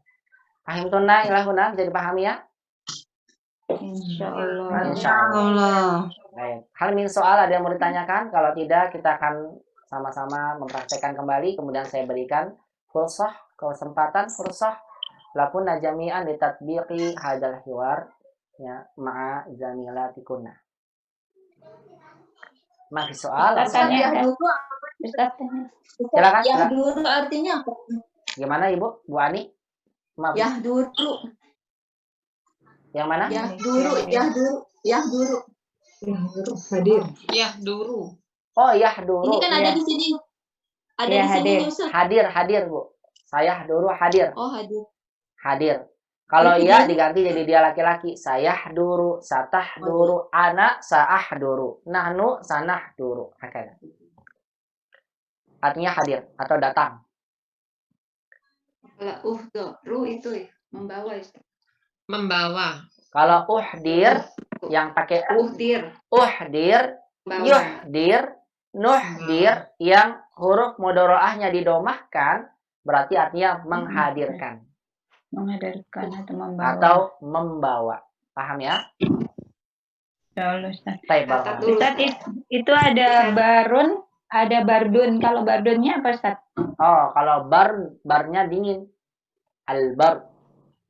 Fahim tunai ilahuna, bisa dipahami ya? Insya Allah. Insya Allah. Baik. Hal min soal ada yang mau ditanyakan? Kalau tidak, kita akan sama-sama mempraktekkan kembali. Kemudian saya berikan kesempatan lakun jami'an li tatbiqi hadal hiwar ya ma'a zamilatikunna. Masih soal? Silakan. Yahduru artinya apa? Gimana Ibu? Bu Ani? Maaf. Yahduru. Yang mana? Yahduru. Hadir. Yahduru. Oh, yahduru. Ini kan ada di sini. Ada Ya, di sini. Hadir, Bu. Saya duru hadir. Oh, hadir. Hadir. Kalau ya diganti jadi dia laki-laki. Saya duru, satah duru, ana saah duru, nahnu sanah duru. Artinya hadir atau datang. Kalau uhduru itu ya, membawa. Kalau uhdir yang pakai uhdir, yuhdir, nuhdir yang huruf mudharaahnya didomahkan berarti artinya menghadirkan. Menghadirkan atau membawa. Paham ya? Ustaz, itu ada barun, ada bardun. Kalau bardunnya apa, Ustaz? Oh, kalau barnya dingin. Al-bar.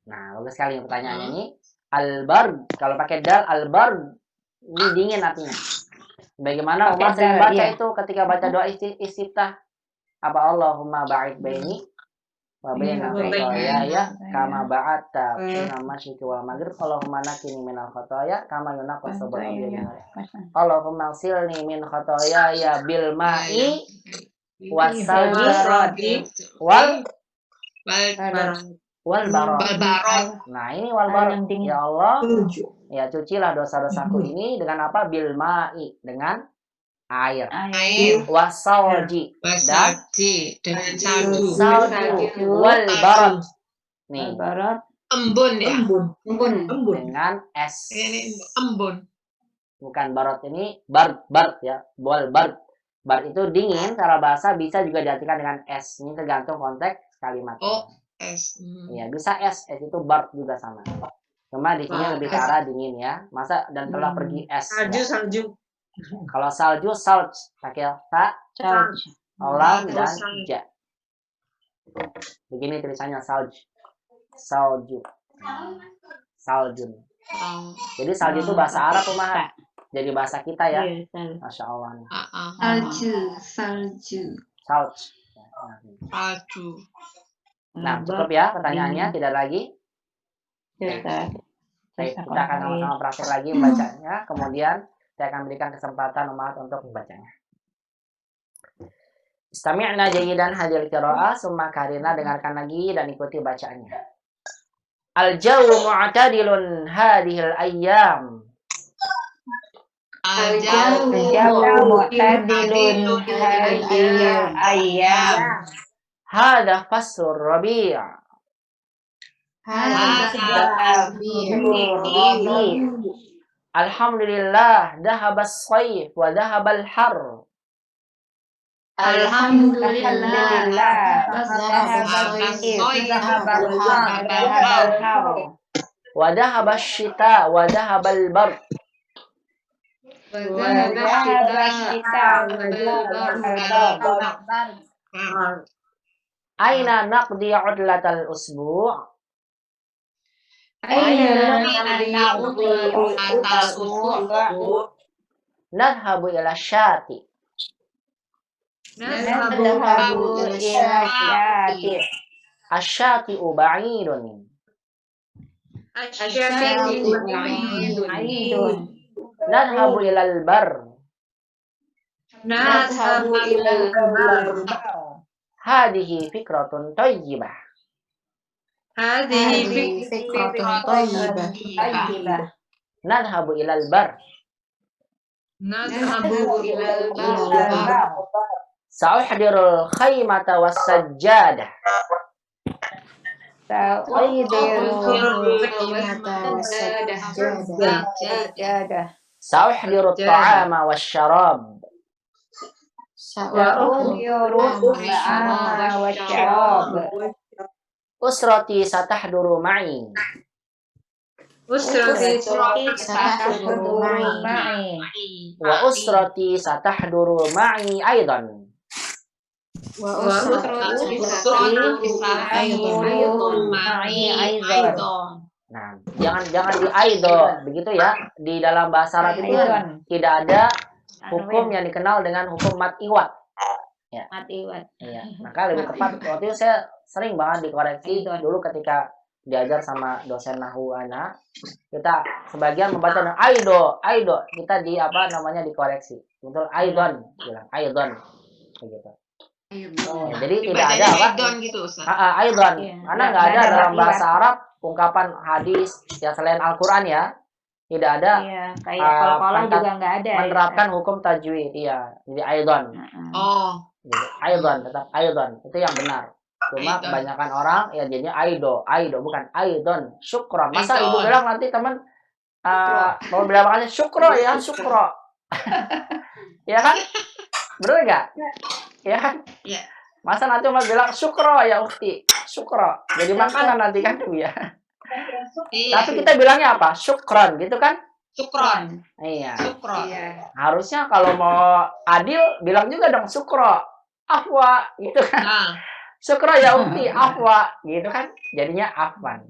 Nah, bagus sekali pertanyaannya ini. Al-bar, kalau pakai dal, al-bar ini dingin artinya. Bagaimana Umar sering baca itu ketika baca doa istiftah? Apa Allahumma ba'id baini wa baina khotoyaya kama ba'atta baina masyriqi wal maghrib Allahumma nakini minal khotoya kama yunaqqas sabul abyad. Allahumma silni min khotoyaya bil ma'i wasalji wal barad. Nah, ini wal barad. Ya Allah, ya cucilah dosa-dosaku ini dengan apa? Bil ma'i, dengan air. Wasalji dan dengan salju. Wal barad. Nih. Embun ya. dengan S. Ini embun. Bukan barot, ini bard ya. Bard itu dingin, secara bahasa bisa juga diartikan dengan S. Ini tergantung konteks kalimatnya. Oh, S. Iya, bisa S itu bard juga sama. Cuma di sini lebih ke arah dingin ya. Masa dan telah pergi es. Salju. Kalau salju, salj. Pakai ta, lam, dan ja. Begini tulisannya salj. Salju. Saljun. Jadi salju itu bahasa Arab, Umar. Jadi bahasa kita ya. Masya Allah. Salju. Salj. Salju. Nah, cukup ya pertanyaannya. Tidak lagi. Baik, kita akan sama-sama praktek lagi membacanya. Kemudian saya akan berikan kesempatan umat untuk membacanya. Istami'na jayidan hadil qira'ah, summa karina, dengarkan lagi dan ikuti bacaannya. Al-jawu mu'tadilun hadhil ayyam. Al-jawu mu'tadilun hadhil ayyam. Hadha faslur rabi'. Alhamdulillah, dhahabas sayf wa dhahabal har. Alhamdulillah, Wa dhahabas shita wa dhahabal bar. Aina naqdi udlatal usbu'. Nadhabu ila syati. Asyati'u ba'idun. Nadhabu ilal bar. Hadihi fikratun thayyibah. Nadhabu ilal bar. Sa'uhdirul khaymata was sajjadah. Sa'uhdirut ta'ama was syarab. Usrati satahduru ma'i. Wa usrati satahduru ma'i aidan. Nah, jangan di aido, begitu ya. Di dalam bahasa Arab itu tidak ada hukum yang dikenal dengan hukum mat iwat. Ya. Iya. Maka lebih tepat waktu itu saya sering banget dikoreksi dulu ketika diajar sama dosen nahwu anak. Kita sebagian membaca dengan aido, kita dikoreksi. Betul aidon, bilang aidon begitu. Ya, jadi tidak ada apa? Aidon. Karena nggak ada dalam bahasa Arab ungkapan hadis yang selain Al-Qur'an ya. Tidak ada. Iya, kayak kol-kolah juga nggak ada. Menerapkan hukum tajwid, iya. Jadi aidon. Jadi aidon, tetap aidon. Itu yang benar. Cuma kebanyakan orang ya jadinya aido, bukan aidon. Syukron. Masa ibu bilang nanti teman mau bilang makanya syukro ya, syukro. Ya kan? Bener nggak? Ya kan? Iya. Masa nanti mau bilang syukro ya ukti, syukro. Jadi makanan nanti kan ya. Tapi kita bilangnya apa? Syukron, gitu kan? Syukron. Iya. Syukron. Harusnya kalau mau adil bilang juga dong syukro, afwa, gitu kan? Syukro ya ukti, afwa, gitu kan? Jadinya afwan.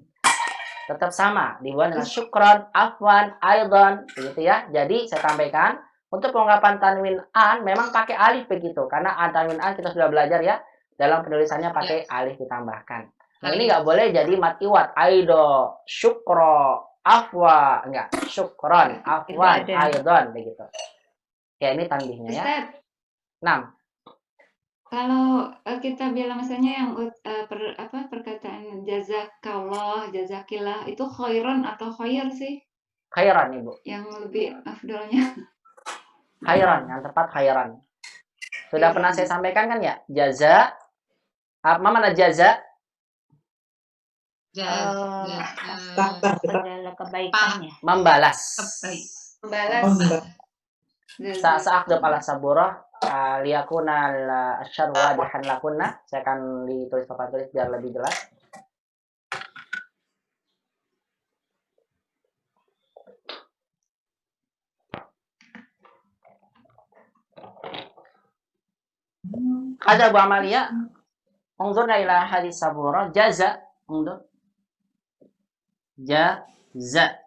Tetap sama, dibuat dengan syukron, afwan, aidon, begitu ya. Jadi saya sampaikan untuk pengungkapan tanwin an memang pakai alif begitu, karena tanwin an kita sudah belajar ya dalam penulisannya pakai alif ditambahkan. Nah ini nggak boleh jadi mat iwat, aido, syukro, afwa, enggak, syukron, afwan, aidon, begitu. Ya ini tanbihnya ya. Ustaz, kalau kita bilang misalnya yang perkataan jazakallah, jazakillah itu khairan atau khair sih? Khairan Ibu. Yang lebih afdolnya. Khairan, yang tepat khairan. Sudah pernah saya sampaikan kan ya, jaza. Mana jaza? Segala kebaikan ya. Membalas. Membalas. Sa'aqdab ala saburah liyakuna asyarru wadihan lakunna. Saya akan ditulis papan tulis biar lebih jelas. Ada Bu Amalia. Unzurna ila hadis saburah jaza. Unzur. Jaza.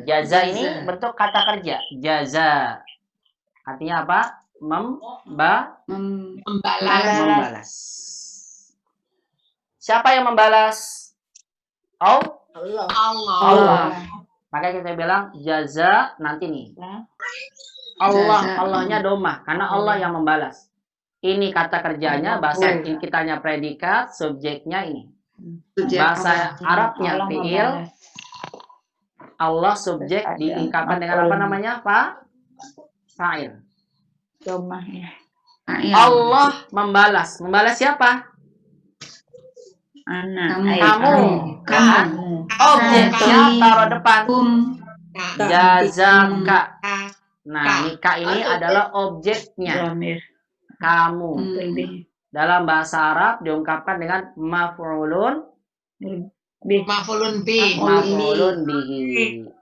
Jaza ini bentuk kata kerja. Jaza. Artinya apa? Membalas. Siapa yang membalas? Allah. Maka kita bilang jaza nanti nih. Allahnya domah karena Allah yang membalas. Ini kata kerjanya, bahasa kitanya predikat, subjeknya ini. Bahasa Arabnya fiil. Allah subjek diungkapkan dengan apa namanya, Pak? Fa'il. Domah ya. Allah membalas. Membalas siapa? Kamu. Kan? Objeknya taruh depan. Jazaka. Nah, nikah ini adalah objeknya. Kamu. Dalam bahasa Arab diungkapkan dengan maf'ulun bihi.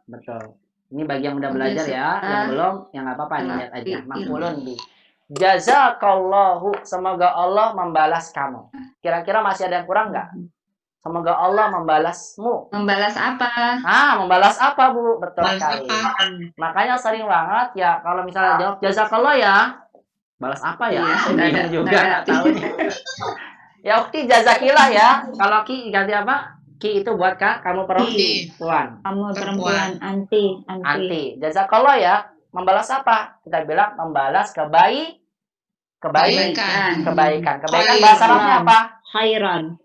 Betul. Ini bagi yang udah belajar ya, yang belum, yang nggak apa-apa nih, lihat aja. Maf'ulun bihi. Jazakallahu, semoga Allah membalas kamu. Kira-kira masih ada yang kurang nggak? Semoga Allah membalasmu. Membalas apa? Membalas apa, Bu? Betul sekali. Makanya sering banget ya, kalau misalnya jawab jazakallah ya, balas apa ya? Saya juga nggak tahu nih. Ya, ukti jazakillah ya. Kalau ki ganti apa? Ki itu buat kak, kamu perempuan. Kamu perempuan, anti. Jazakallah ya. Membalas apa? Kita bilang membalas kebaikan. Kebaikan bahasa Arabnya apa? Khairan.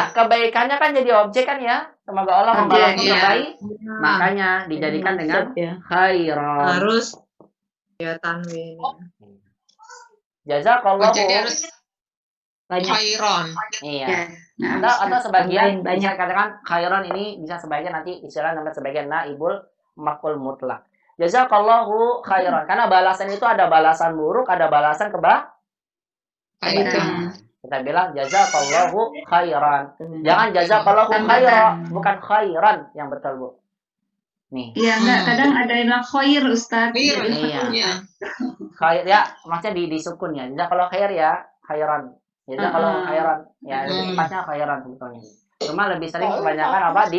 Kebaikannya kan jadi objek kan ya. Semoga Allah membalasmu kebaikan. Makanya dijadikan dengan khairan. Harus ya tanwin. Jazakallahu. Jadi harus khairan. Iya. Atau sebagian bisa katakan khairan ini bisa sebagian nanti istilah namanya sebagian naibul maf'ul mutlak. Jazakallahu khairan. Karena balasan itu ada balasan buruk, ada balasan kebaikan. Kita bilang jazakallahu khairan. Jangan jazakallahu khairan, bukan khairan yang betul, Bu. Nih. Iya, enggak, kadang ada yang bilang khair, Ustaz. Iya. Khair ya, maksudnya disukun ya. Jazakallahu khair ya, khairan. Jazakallahu khairan. Ya, tepatnya khairan sebetulnya. Cuma lebih sering kebanyakan apa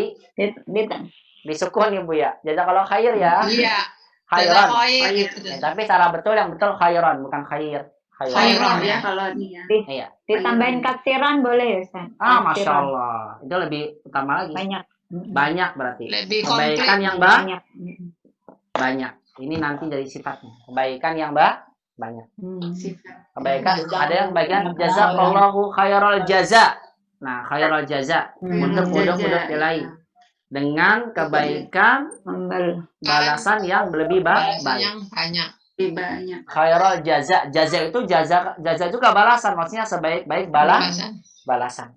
disukun ya, Bu ya. Jazakallahu khair ya. Iya. Khairan. Tapi cara betul yang betul khairan, bukan khair. Khairan ya kalau ini ya. Iya. Ditambahin katsiran boleh ya, Ustaz? Masya Allah. Itu lebih utama lagi. Banyak berarti. Lebih kebaikan yang banyak. Ini nanti jadi sifatnya. Kebaikan yang banyak. Kebaikan ada yang bagian jazakallahu khairal jaza. Nah, khairal jaza untuk mudah-mudah nilai dengan kebaikan balasan yang lebih baik. Yang banyak. Khairal jaza. Jaza itu jaza juga balasan, maksudnya sebaik-baik balasan.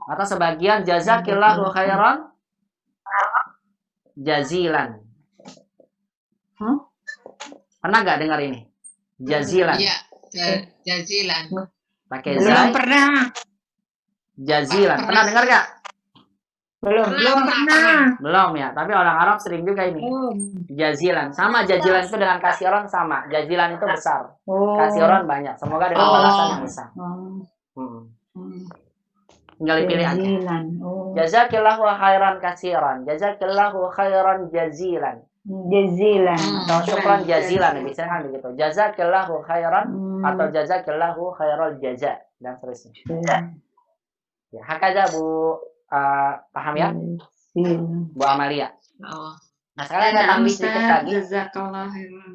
Atau sebagian jazakillahu khairan jazilan. Pernah nggak dengar ini? Jazilan. Iya, jazilan. Pakai zai. Pernah. Jazilan. Pernah dengar nggak? Belum pernah. Belum ya, tapi orang Arab sering juga ini. Jazilan. Sama jazilan itu dengan kasiron sama. Jazilan itu besar. Kasiron banyak. Semoga dengan balasan yang besar. Tinggal dipilih aja. Jazakillahu khairan kasiran. Jazakillahu khairan jazilan. Atau syukran jazilan. Biasanya kan begitu. Jazakillahu khairan atau jazakillahu khairal jaza. Dan seterusnya. Ya, hakaza Bu. Paham ya? Bu Amalia. Nah, sekarang saya tambah sedikit lagi.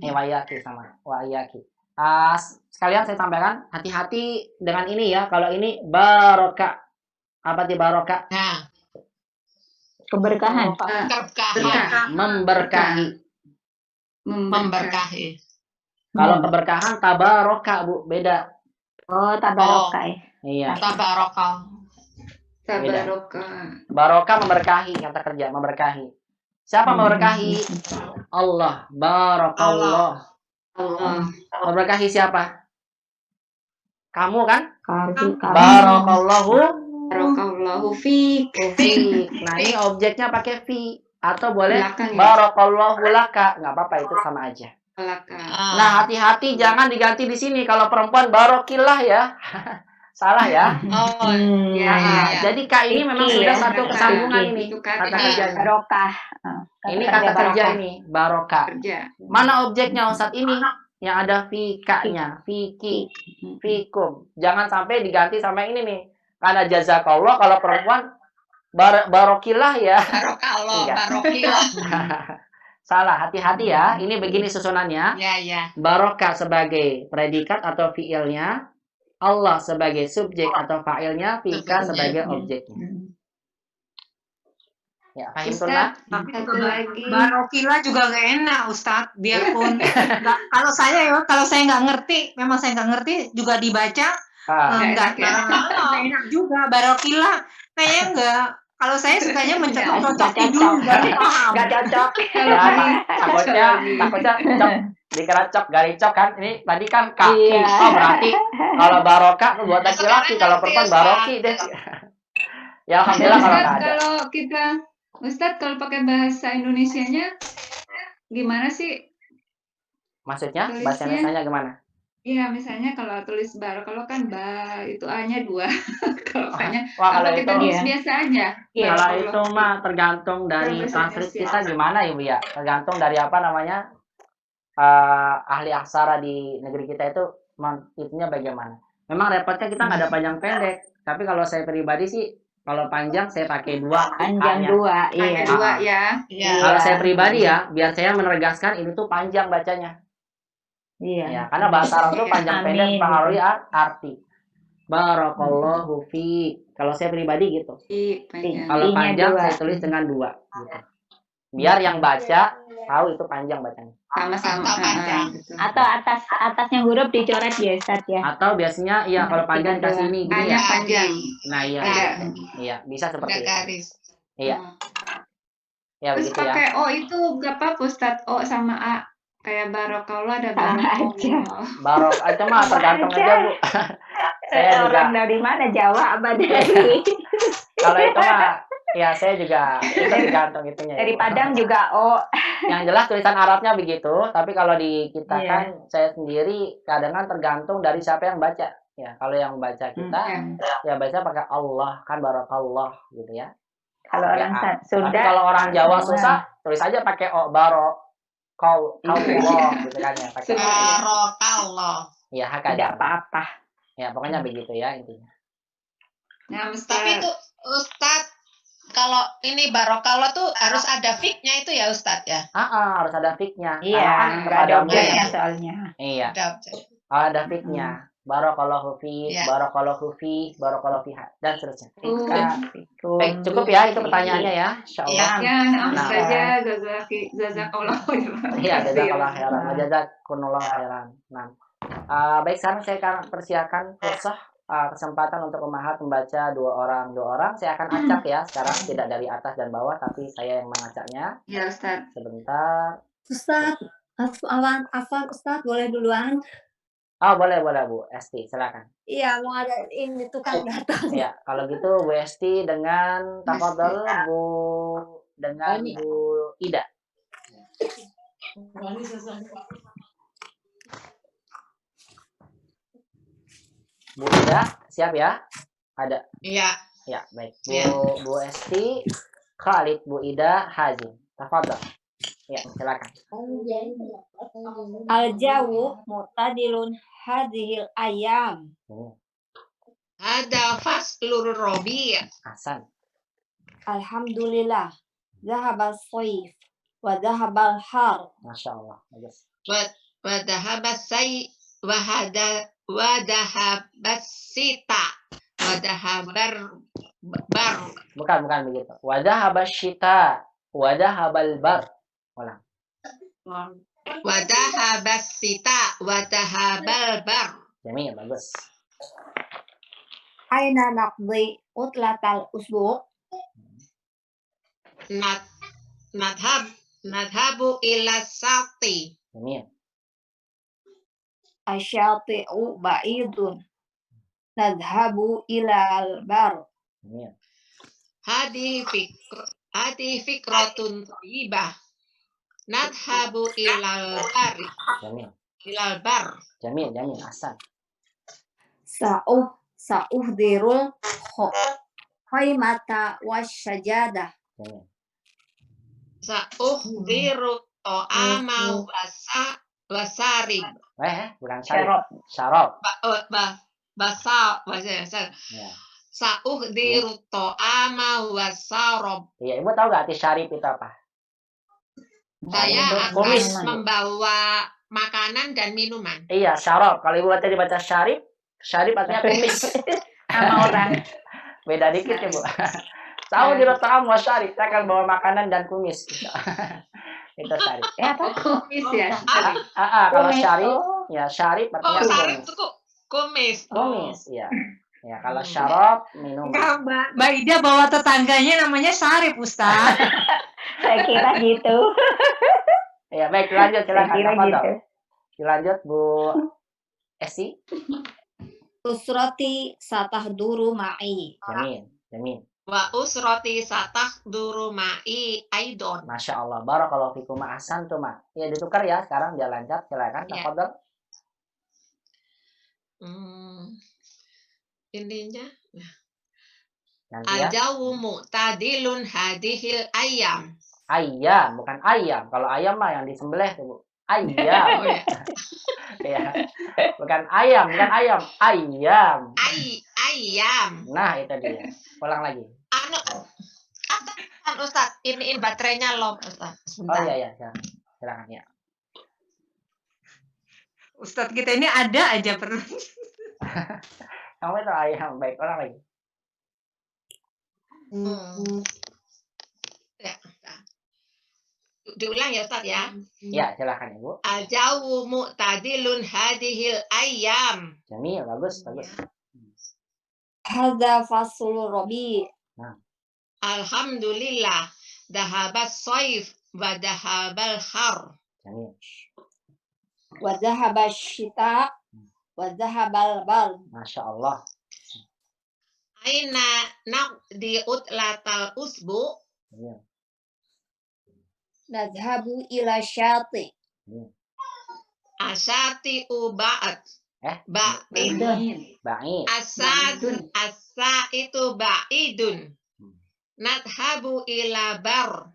Wa'iyaki sama wa'iyaki. Sekalian saya tambahkan, hati-hati dengan ini ya. Kalau ini barokah. Apa sih barokah? Nah. Keberkahan. Memberkahi. Kalau keberkahan tabarokah, Bu, beda. Tabarokah ya. Iya. Tabaraka. Tabaraka. Barokah memberkahi, kata kerja memberkahi. Siapa memberkahi? Allah. Barakallah. Allah. Memberkahi siapa? Kamu kan? Kamu. Barakallahu Barakallahu fiik. fi. Nah, ini objeknya pakai fi atau boleh Belakang ya. barakallahu laka. Nggak apa-apa, itu sama aja. Belakang. Nah, hati-hati jangan diganti di sini. Kalau perempuan barokillah ya. Salah ya. Oh, Ya, Nah, ya. jadi Kak ini memang Fikih sudah ya, satu kata. kesambungan ini. Itu kata. Kata kerjanya. Barokah. Ini kata kerja ini, barokah. Kerja. Mana objeknya Ustadz ini? Yang ada fikanya, fiki, fikum. Jangan sampai diganti sama ini nih. Karena jazakallah kalau perempuan barokillah ya. Barokallah, Enggak. barokillah. Salah, hati-hati ya. Ini begini susunannya. Ya, ya. Barokah sebagai predikat atau fiilnya, Allah sebagai subjek atau fa'ilnya, fika sebagai objeknya. Ya, paham tuh lah? Ustaz, satu lagi. Barokillah juga gak enak, Ustadz. Biarpun kalau saya nggak ngerti, memang saya nggak ngerti juga dibaca Nggak enak ya. nggak enak juga. Barokillah kayaknya nggak. Kalau saya sukanya mencocok-cocokin dulu baru paham. Nggak cocok. Ya, takutnya cok, dikira cok, garicok kan. Ini tadi kan kaki. Iya. Oh, berarti kalau barokah buat laki-laki, kalau perempuan baroki deh. Ya, alhamdulillah kalau Ustaz, nggak ada. kalau kita Ustadz, kalau pakai bahasa Indonesianya gimana sih? Maksudnya Tulisnya. bahasa Indonesianya gimana? Iya, misalnya kalau tulis bar, kalau kan ba itu A-nya 2. Kalau A-nya, Wah, kalau apa kita itu tulis Iya. biasa aja? Iya. kalau Barakallah. itu mah tergantung dari Bahasa transkrip Indonesia. kita gimana ya, Bu ya. Tergantung dari apa namanya? Ahli aksara di negeri kita itu itunya bagaimana. Memang repotnya kita nggak ada panjang pendek. Tapi kalau saya pribadi sih, kalau panjang saya pakai 2 Panjang A-nya. 2, iya. Hanya 2 ya. Ya. Kalau Iya. saya pribadi ya, biar saya menegaskan ini tuh panjang bacanya. Iya. Ya, karena bahasa Arab tuh panjang pendek Amin, mempengaruhi arti. Barakallahu fi. Kalau saya pribadi gitu. Panjang. Kalau I-nya panjang 2. saya tulis dengan 2 gitu. Biar yang baca tahu itu panjang bacanya. Sama-sama. Atau panjang. Gitu. Atau atasnya huruf dicoret ya, Ustaz ya. Atau biasanya iya kalau panjang dikasih ini gini A-nya ya. panjang. Nah, iya. Ada. Iya, bisa Ada seperti itu. garis. Iya, ya Terus begitu ya. pakai O itu gak apa-apa Ustadz, O sama A. Kayak barokallah ada Sama barakallah. Barok itu mah tergantung aja, Bu. Saya juga Orang dari mana? Jawa apa dari kalau itu mah ya saya juga itu tergantung itunya. ya, dari Bu. Padang juga O. Yang jelas tulisan Arabnya begitu, tapi kalau di kita Iya. kan saya sendiri kadang kan tergantung dari siapa yang baca. Ya, kalau yang baca kita ya baca pakai Allah kan barakallah gitu ya. Kalau orang Tapi Sunda. kalau orang Jawa Jawa. susah, tulis aja pakai Allah gitu kan ya, pakai Barokallah. ya Tidak hakada. apa-apa. Ya, pokoknya begitu ya intinya. Nah, Tapi Ustadz. itu Ustadz, kalau ini barokallah tuh harus ada fiknya itu ya Ustadz ya? Harus ada fiknya. Iya, Karena kan nggak kepada ada objeknya. objeknya soalnya. Iya, Ada. ada fiknya. Barakallahu fi, Iya. barakallahu fi, barakallahu fiha dan seterusnya. Fikum. Baik, cukup ya itu pertanyaannya ya. Insyaallah. Iya. Ya, naam Nah. saja jazakallah. Iya, jazakallah khairan. Wa jazakumullah khairan. Nah, baik sekarang saya akan persilakan Fursah kesempatan untuk Ummahat membaca dua orang. Saya akan acak ya sekarang, tidak dari atas dan bawah tapi saya yang mengacaknya. Ya, Ustadz. Sebentar. Ustadz, Afwan Ustadz boleh duluan? Oh, boleh Bu Esti, silakan. Iya, mau ada ini tukang datang. Ya, kalau gitu Bu Esti dengan tafadhol Bu Ida. Bu Ida, siap ya? Ada. Iya. Ya, baik. Iya. Bu Esti, Khalid, Bu Ida, Hazim. Tafadhol. Ya, silakan. Al-jawu mutadilun hadhil ayam. Ada faslur robi. Hasan. Alhamdulillah. Zahabal soif. Wa zahabal har. Masya Allah. Bagus. Wadahabas say wadahabas sita wadahabar bar Bukan begitu. Wadahabas syita, wadahabal bar. Ulang. wadahabas sita wadahabal bar. Jamil, bagus. Aina naqdi utlatal usbu'? Nadhabu ila sati. Jamil. Asyati'u ba'idun. Nadhabu ilal bar. Jamil. Hadi fikratun thayyibah. Nadhabu ilal bari. Jamil. Ilal bar. Jamil. Ahsan. Sa'uhdirul khaymata wasyajadah. Jamil. Sa'uhdiru ta'ama wasarib. Bukan syarab. Ya. Sa'uhdiru ta'ama wasarib. Iya, Ibu tahu gak arti syarib itu apa? Saya akan Kumis. membawa makanan dan minuman. Iya, syarab. Kalau Ibu dibaca syarib artinya kumis. Sama orang. Beda dikit ya, Bu. Tahu di ta'am wa syarib, saya akan bawa makanan dan kumis. Itu syarib. Apa? Kumis ya. Kalau Kumis. syarib, Oh. ya syarib Oh, artinya sarib kumis. itu kumis. Kumis, ya. Ya, kalau syarab minum. Enggak, Mbak Ida bawa tetangganya namanya Syarif, Ustaz. Saya kira gitu. Ya, baik, lanjut Saya silakan. kira Tafadhol. gitu. Dilanjut Bu Esi. Usrati satahduru ma'i. Jamil. Wa usroti satah duru ma'i aidon. Masya Allah. Barakallahu fikum. Ahsan tuh, Ma. Ya, ditukar ya sekarang biar lancar. Silakan. Ya. Tafadhol. Ininya. Nanti ya. Al-jawu mu'tadilun hadihil ayam. Ayam, bukan ayam. Kalau ayam mah yang disembelih tuh, Bu. Ayam. Oh, ya. Ya. Bukan ayam. Ayam. Ayam. Nah, itu dia. Ulang lagi. Ustaz, iniin baterainya low, Ustaz. Oh Sebentar. iya, silakan ya. Ustadz kita ini ada aja perlu. Kamu itu ayam. Baik, ulang lagi. Ya. Diulang ya, Ustaz ya. Ya, silakan Ibu. Al-jawu mu'tadilun hadihil ayam. Jamil, bagus. Hadza faslur rabi. Alhamdulillah. Dahabas soif wa dahabal har. Jamil. Wa dhahaba syita wa dhahabal bard. Masya Allah. Aina naqdi utlatal usbu. Jamil. Nadhabu ila syati. Asati uba'at. Ba'idun. Baik. Asa itu ba'idun. Nadhabu ila bar.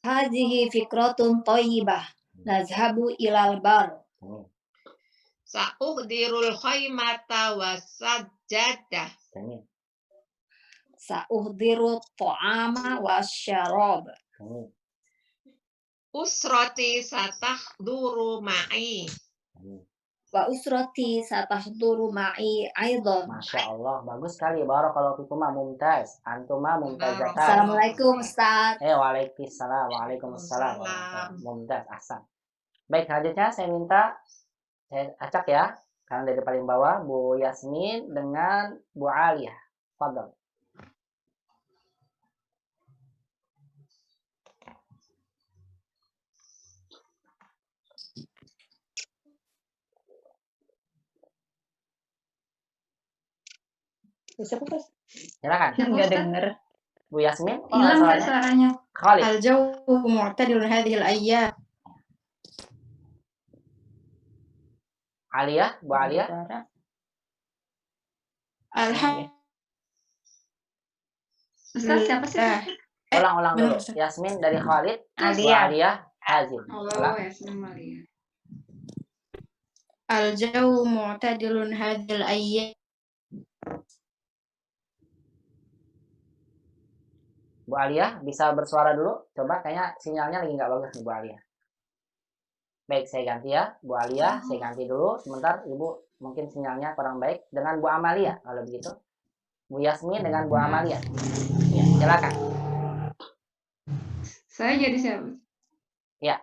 Hadhihi fikratun thayyibah. Nadhabu ilal bar. Jamil. Sa'uhdirul khaymata wasajjadah. Jamil. Sa'uhdiru ta'ama wasyarab. Jamil. Usroti satahduru ma'i. Jamil. Wa usrati satahduru ma'i aidan. Masya Allah, bagus sekali. Barakallahu fikum, mumtaz. Antuma mumtazatan. Assalamualaikum Ustaz. Waalaikumsalam. Mumtaz, ahsan. Baik, selanjutnya saya minta saya acak ya. Karena dari paling bawah Bu Yasmin dengan Bu Aliyah. Fadhol. Silakan. Enggak denger. Bu Yasmin. Hilang nggak suaranya? Khalid. Al-jawu mu'tadilun hadhil ayyam. Aliyah, Bu Aliyah. Ustaz siapa sih? Ulang dulu. Yasmin dari Khalid. Bu Aliyah. Aliyah Hazim. Oh, Ulang. Yasmin Maria. Al-jawu mu'tadilun hadhil ayyam. Bu Aliyah bisa bersuara dulu. Coba kayaknya sinyalnya lagi nggak bagus nih Bu Aliyah. Baik, saya ganti ya. Bu Aliyah, saya ganti dulu. Sebentar, Ibu mungkin sinyalnya kurang baik. Dengan Bu Amalia, kalau begitu. Bu Yasmin dengan Bu Amalia. Ya, silakan. Saya jadi siapa? Ya.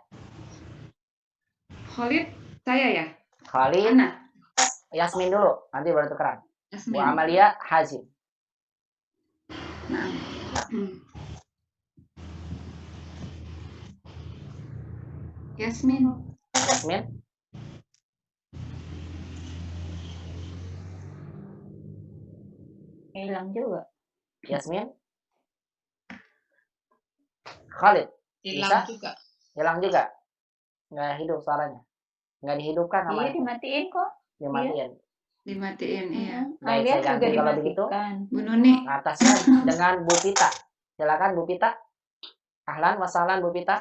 Khalid, saya ya? Khalid. Ana. Yasmin dulu, nanti baru tukeran. Bu Yasmin. Amalia, Hazim. Nah. Yasmin. Yasmin, Hilang juga. Yasmin. Khalid, Hilang Bisa? juga. hilang juga. Nggak hidup suaranya. Nggak dihidupkan Iya, namanya. dimatiin kok. Dimatiin. Dimatiin, iya. Baik, Alias saya juga ganti kalau begitu. dimatikan. Bu Nuni. Atasnya dengan Bu Pita. Silakan Bu Pita. Ahlan wasahlan Bu Pita.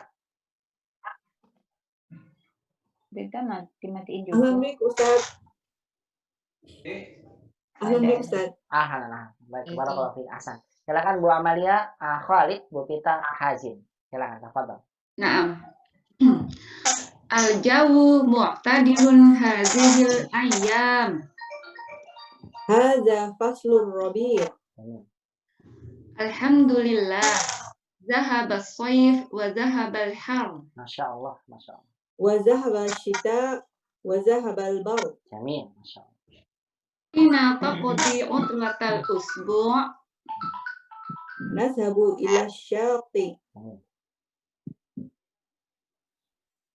Beda dimatiin juga. Alhamdulillah Ustaz. Alhamdulillah Ustaz. Ahlan. Baik, Itu. barakallahu fiik. Ahsan. Silakan Bu Amalia, Khalid, Bu Pita, Hazim. Silakan, tafadhol. Naam. Al-jawu mu'tadilun hazihil ayyam. Hadza faslur rabi'. Alhamdulillah. Zahaba as-sayf wa zahaba al-har. Masya Allah, Masya Allah. Wa zahaba ash-shita' wa zahaba al-bard. Jamil, Masya Allah. Hina taqdi utlatal usbu' Nazhabu ila syati. Jamil.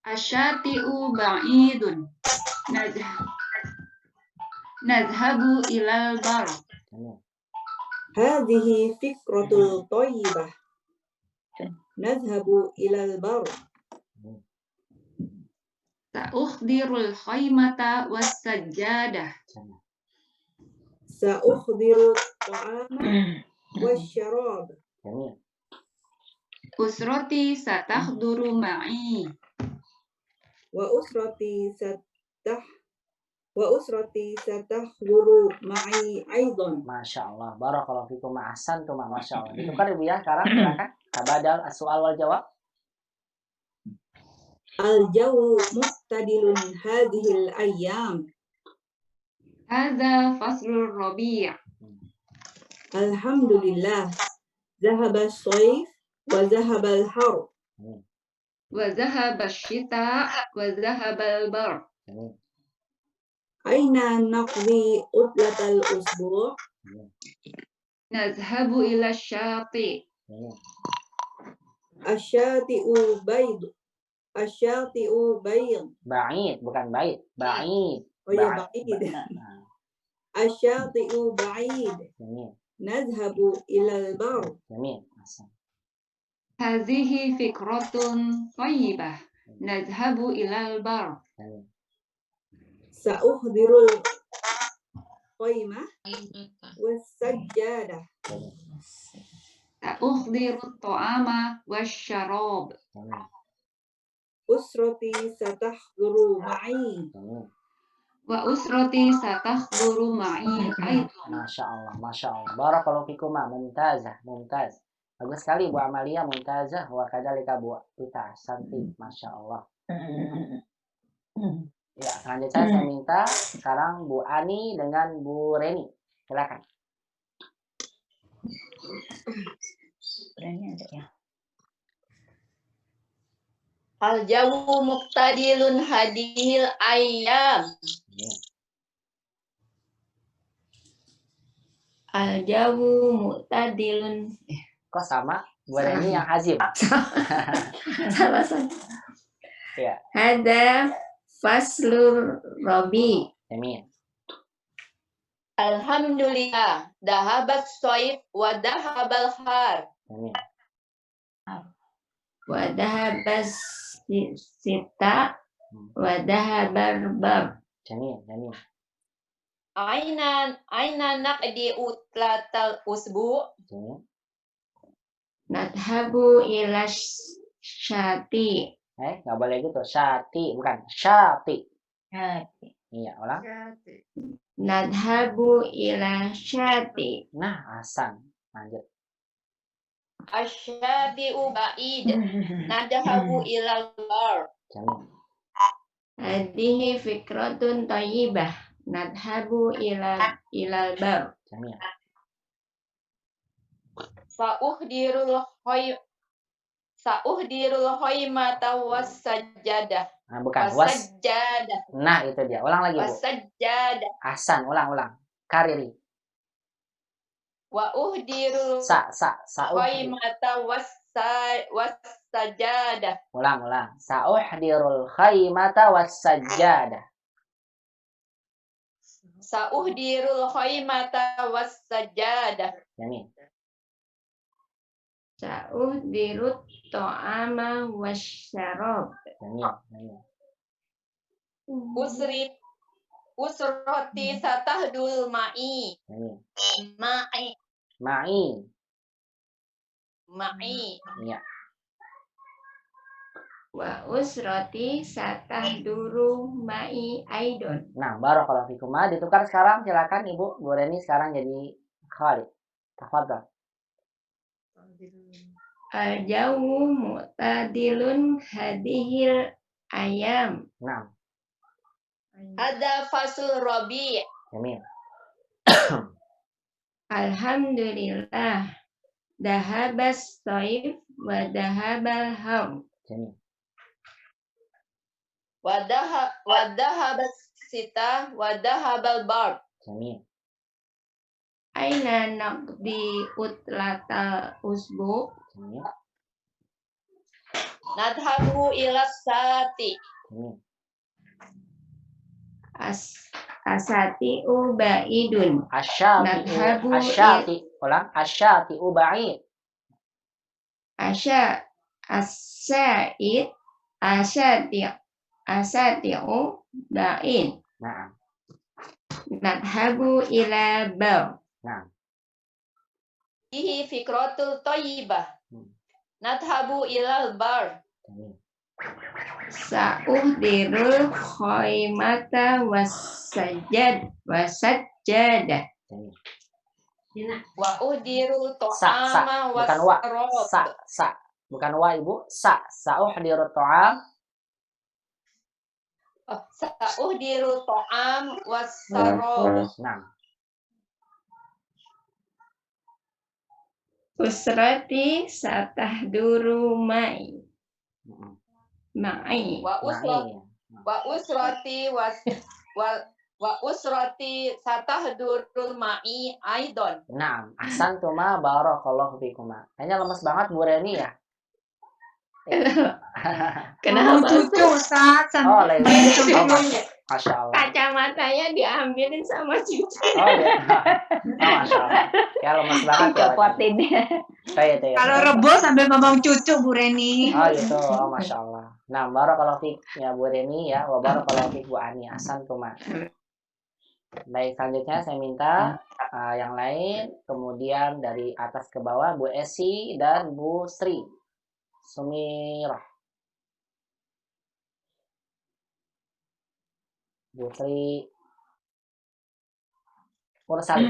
asyati'u ba'idun. Nazhabu ilal bar. Jamil. Hadhihi fikratul thayyibah. Nazhabu ila al-bard. Sa'ukhdirul khaymata was sajjadah. Jamil. Sa'ukhdiru at-ta'ama wasyarab. Jamil. Usrati satakhduru ma'i. Wa usrati satahduru ma'i aidan. Masya Allah. Barakallahu fikum. Ahsantum. Masya Allah. Ditukar Ibu ya sekarang. Silakan. Tabadal as-soal wal jawab. Al-jawu muqtadilun hadhil ayyam. Hadza faslur rabi'. Alhamdulillah. Zahaba as-sayf wa zahaba al-har. Wa zahaba ash-shita' wa zahaba al-bar. Jamil. Aina naqdi utlatal usbu'. Nazhabu ila syati'. Jamil. Asyati'u bayd. Asyati'u bayd. Ba'id, bukan bait. Ba'id. Oh ya, ba'id. Nah, Asyati'u ba'id. Jamil. Nazhabu ilal bar. Jamil. Ahsan. Hazihi fikratun thayyibah. Nazhabu ilal bar. Jamil. Sa'ukhdirul qaimah was sajjadah. Jamil. Sa'ukhdiru ta'ama wasyarab. Jamil. Usrati satahduru ma'i. Jamil. Wa usrati satakhduru ma'i aidan. Masya Allah, Masya Allah. Barakallahu fikum. Mumtazah, mumtaz. Bagus sekali Bu Amalia, mumtazah. Wa kadzalika Bu Pita. Santi, Masya Allah. Ya, selanjutnya saya minta sekarang Bu Ani dengan Bu Reni. Silakan. Reni ada ya. Al-jawu muqtadilun hadhil ayyam. Al-jawu mu'tadilun. Kok sama? Bu Reni yang Hazim. Salah satu. Ya. Ada faslur rabi. Jamil. Alhamdulillah. Dahabat soif wa dahabal har. Jamil. Wa dahabas sita wa dahabar bab. Jamil. Jamil. Aina naqdi utlatal usbu. Jamil. Nadhabu ila syati. Nggak boleh gitu. Syati, bukan syati. Iya, ulang. Nadhabu ila syati. Nah, Hasan. Lanjut. Asyati'u ba'id. Nadhabu ilal bar. Jamil. Hadihi fikratun thayyibah. Nadhabu ilal bab. Jamil. Sa'ukhdirul Sa'uhdirul khaymata was-sajjadah. Nah, bukan was. Was-sajjadah. Nah, itu dia. Ulang lagi, Bu. Was-sajjadah. Ahsan, ulang. Kariri. Wa uhdirul Sa'uhdir. khaymata was-sajjadah. Ulang. Sa'uhdirul khaymata was-sajjadah. Sa'uhdirul khaymata was-sajjadah. Yamin. Sa'uhdirut ta'ama wasyarab. Yamin. Usroti satahdul ma'i. Yamin. Ma'i. Iya. Wa usrati satahduru ma'i aidon. Nah, barakallahu fikum. Ditukar sekarang, silakan Ibu. Bu Reni sekarang jadi Khalid. Tafadhal. Al-jawu mu'tadilun hadihil ayam. Nah, Ada fasul rabi'. Yamin. Alhamdulillah. Dahabas soif wa dahabal haum. Yamin. Wadahabas sita wadahabal bar. Yamin. Aina naqdi utlatal usbu. Yamin. Nadhabu ilas sati. Yamin. Asati ubaidun. Nadhabu Ulang. Asyati uba'id. Asati'u ba'in. Nah. Nadhabu ila baw. Nah. Ihi fikratul toyibah. Nadhabu ilal bar. Yamin. Sa'uhdirul khaymata wasajjadah. Yamin. Wa uhdirul to'ama bukan wa. wasrob. Bukan wa, Ibu. Sa'uhdirut ta'am. Sa'uhdirul to'am wasrob. Nah. Usrati satahduru ma'i. Wa usrati satahdurul ma'i aidon. Nah, ahsantuma barakallahu fikuma. Kayaknya lemes banget Bu Reni ya. Mau cucu Ustaz. Oh, Masya Allah. Kacamatanya diambilin sama cucu. Oh ya. Masya Allah. Ya lemes banget ya. Copotin. Kalau rebus sambil ngomong cucu Bu Reni. Oh gitu. Oh Masya Allah. Nah, barakallahu fik ya Bu Reni ya. Wa barakallahu fik Bu Ani. Ahsantuma. Baik, selanjutnya saya minta yang lain, kemudian dari atas ke bawah Bu Esi dan Bu Sri Sumirah. Bu Sri Mursalin.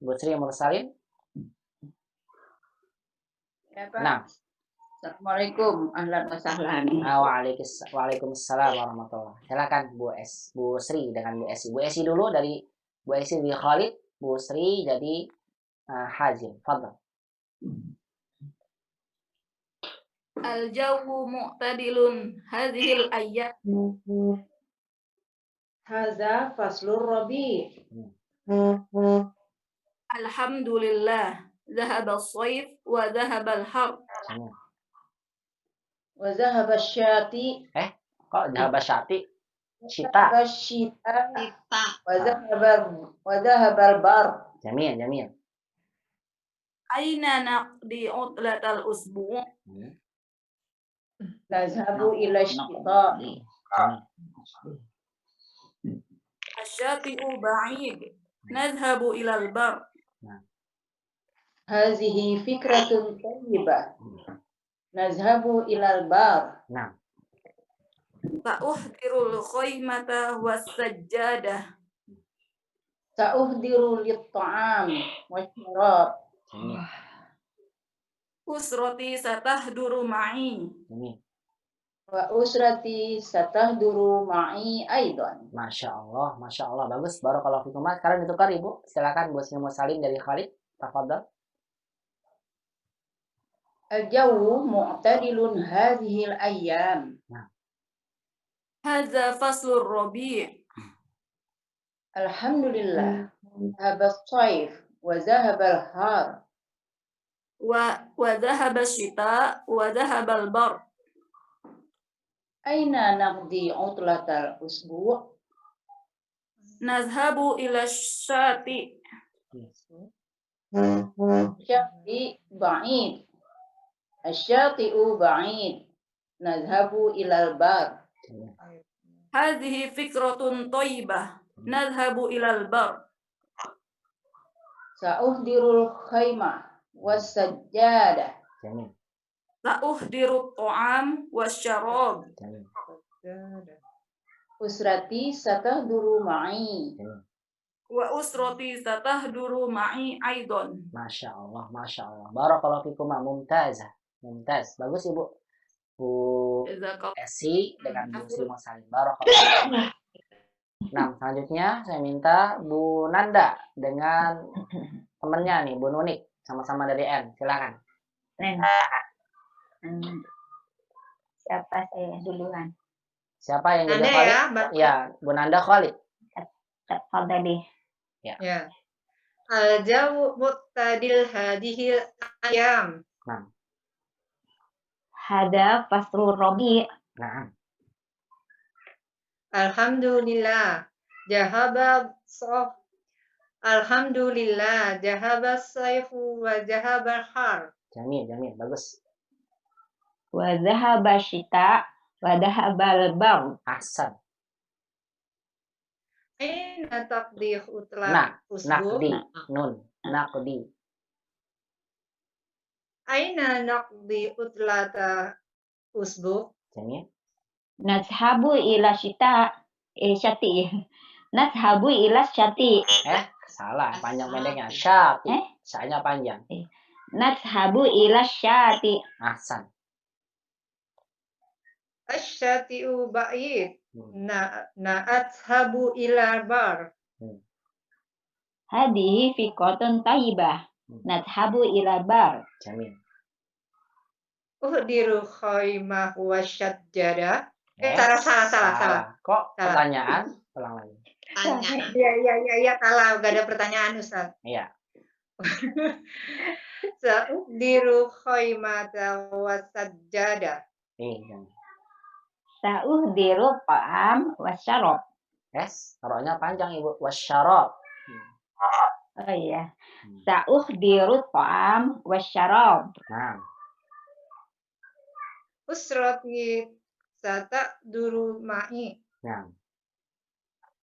Bu Sri Mursalin. Nah. Assalamualaikum, ahlan wa sahlan. Waalaikumsalam warahmatullahi. Silakan Bu Sri dengan Bu Esi. Bu Esi dulu, dari Bu Esi di Khalid, Bu Sri jadi Hazim. Fadhal. Al-jawu mu'tadilun hadhil ayyam. Hadza faslur rabi'. Alhamdulillah. Dhahaba as-sayf wa dhahaba al-har. Wa dhahaba asy-syati. Kok dhahaba syati? Syita. Wa dhahaba al-bar. Jamil. Aina naqdi utlatal usbu'. Nazhabu ila syita. Asyati'u ba'id. Nadhhabu ilal bar. Hazihi fikratun thayyibah. Nazhabu ilal bar. Nah. Sa'uhdirul khaymata was-sajjadah. Sa'uhdiru lit-ta'am wasyarab. Usrati satahduru ma'i. Wa usrati satahduru ma'i aidan. Masya Allah. Bagus. Barakallahu fikum. Sekarang ditukar Ibu. Silakan Bu Sri Mursalin dari Khalid. Tafadhal. الجو معتدل هذه الأيام. هذا فصل الربيع. الحمد لله ذهب الصيف وذهب الحار. وذهب الشتاء وذهب البرد. أين نقضي عطلة الأسبوع؟ نذهب إلى الشاطئ. الشاطئ بعيد. الشاطئ بعيد. نذهب إلى البر. هذه فكرة طيبة. نذهب إلى البر. سأحضر الخيمة والسجادة. سأحضر الطعام والشراب. أسرتي ستحضر معي. وأسرتي ستحضر معي أيضا. Masya Allah, Masya Allah. Barakallahu fikum, mumtazah. Mumtaz. Bagus Ibu. Bu Jazakallah. Esi dengan Bu Sri Musalim. Barakallahu. Nah, selanjutnya saya minta Bu Nanda dengan temennya nih, Bu Nunik. Sama-sama dari N. Silakan. Siapa saya duluan? Siapa yang jadi Nanda Khalid? ya, Mbak. Ya, Bu Nanda Khalid. Tafadhali. Ya. Al-jawu mu'tadil hadihil ayam. Hada faslur rabi'. Nah, Alhamdulillah. Alhamdulillah. Jahaba saifu wa jahaba har. Jamil, bagus. Wa dhahaba syita wa dhahabal bard. Ahsan. Aina taqdi utla Nah, usbu. Nakdi, nun, Nakdi. Aina naqdi utlata usbu. Jamil. Nazhabu ila syita. Syati. Nazhabu ila syati. Salah, panjang pendeknya. Syati. Saya panjang. Nazhabu ila syati. Ahsan. Asyati'u ba'id. Na'athabu ila bar. Hadihi fiqatun tayyibah. Nazhabu ila bar. Jamil. Uhdiru khaymah wa syajjada. Salah. Kok Salah. pertanyaan? Ulang lagi. Iya, salah. Gak ada pertanyaan, Ustaz. Iya. Sa'uhdiru khaymata wa sajjada. Jamil. Sa'uhdiru ta'am wa syarab. Taruhnya panjang Ibu. Wasyarab. Oh iya. Sa'uhdiru ta'am wa syarab. Nah, Usrati sata'duru ma'i. nah.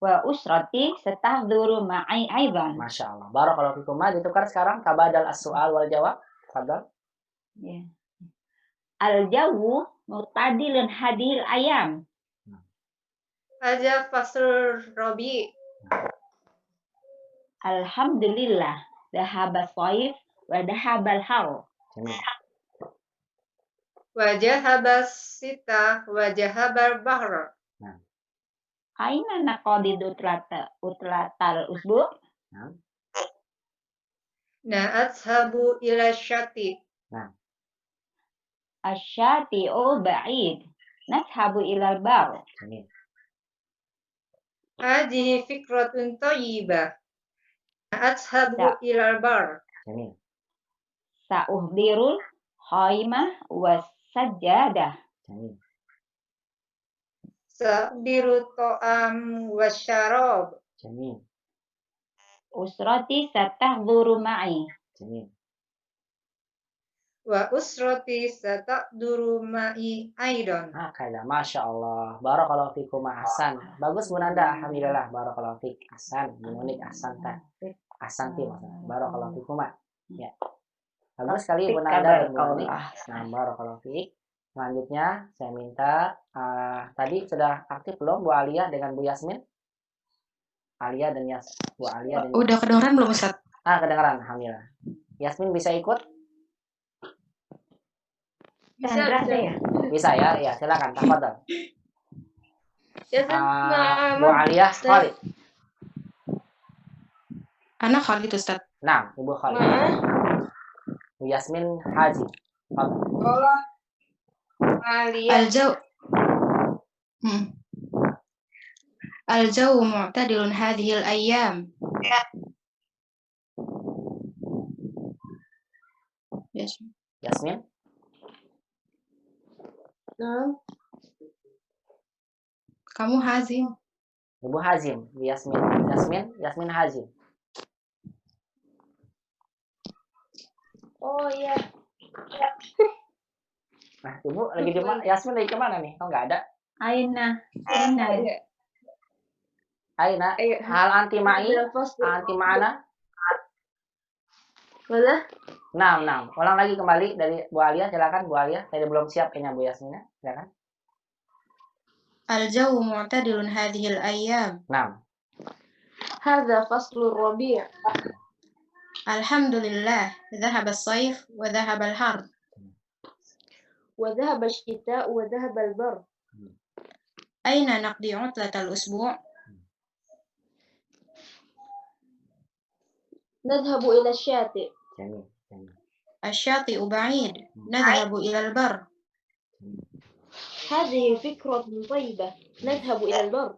Wa usrati satahduru ma'i aidan. Masya Allah. Barakallahu fikum. Ditukar sekarang tabadal as-su'al wal jawab. Fadal. Ya. Al-jawu mutadilun hadil ayam. Aja fasur robi. Alhamdulillah. Dahaba saif wa dahabal har. Jamil. Wajahabas sita wajahabar bahr. Aina naqadidu utlatal usbu. Na'athabu ila syati. Asyati'u ba'id. Nazhabu ilal bar. Jamil. Hadhihi fikratun thayyibah. Na'athabu ilal bar. Jamil. Sa'uhdirul khaymah was sajjadah. Jamil. Sa'diru ta'am wasyarab. Jamil. Usrati satahduru ma'i. Jamil. Wa usrati sata'duru ma'i aidan. Kaya, Masya Allah. Barakallahu fikum. Ahsan. Bagus Bu Nanda. Alhamdulillah. Barakallahu fik. Ahsan. Bu Nunik. Ahsan. Ahsanti maksudnya. Barakallahu fikum. Ya. Bagus sekali Bu Nanda dan Bu Nunik. Nah, barakallahu fik. Selanjutnya saya minta tadi sudah aktif belum Bu Alia dengan Bu Yasmin? Alia dan Bu Alia dan Udah kedengeran belum, Ustaz? kedengeran, alhamdulillah. Yasmin bisa ikut? Sandra ada ya? Bisa ya? Ya, silakan. Tafadhol. Ya, Bu Alia Khalid. Anak Khalid, Ustaz. Nah, Ibu Khalid. Bu Yasmin Haji. Fadhal. الجو الجو معتدل هذه الأيام. Yasmin. Kamu Hazim. Ibu Hazim. Yasmin Hazim. Oh iya. Nah, Ibu lagi di mana? Yasmin lagi kemana nih? Oh, nggak ada. Aina. Aina. Hal anti ma'i. Anti ma'ana. Mana? Nah. Ulang lagi kembali dari Bu Alia. Silakan Bu Alia. Saya belum siap kayaknya Bu Yasmina. Silakan. الجو معتدل هذه الأيام. Nah. هذا فصل الربيع. الحمد لله ذهب الصيف وذهب الحر. وذهب الشتاء وذهب البرد. أين نقضي عطلة الأسبوع؟ نذهب إلى الشاطئ. جميل. الشاطئ بعيد. نذهب إلى البر. هذه فكرة طيبة. نذهب إلى البر.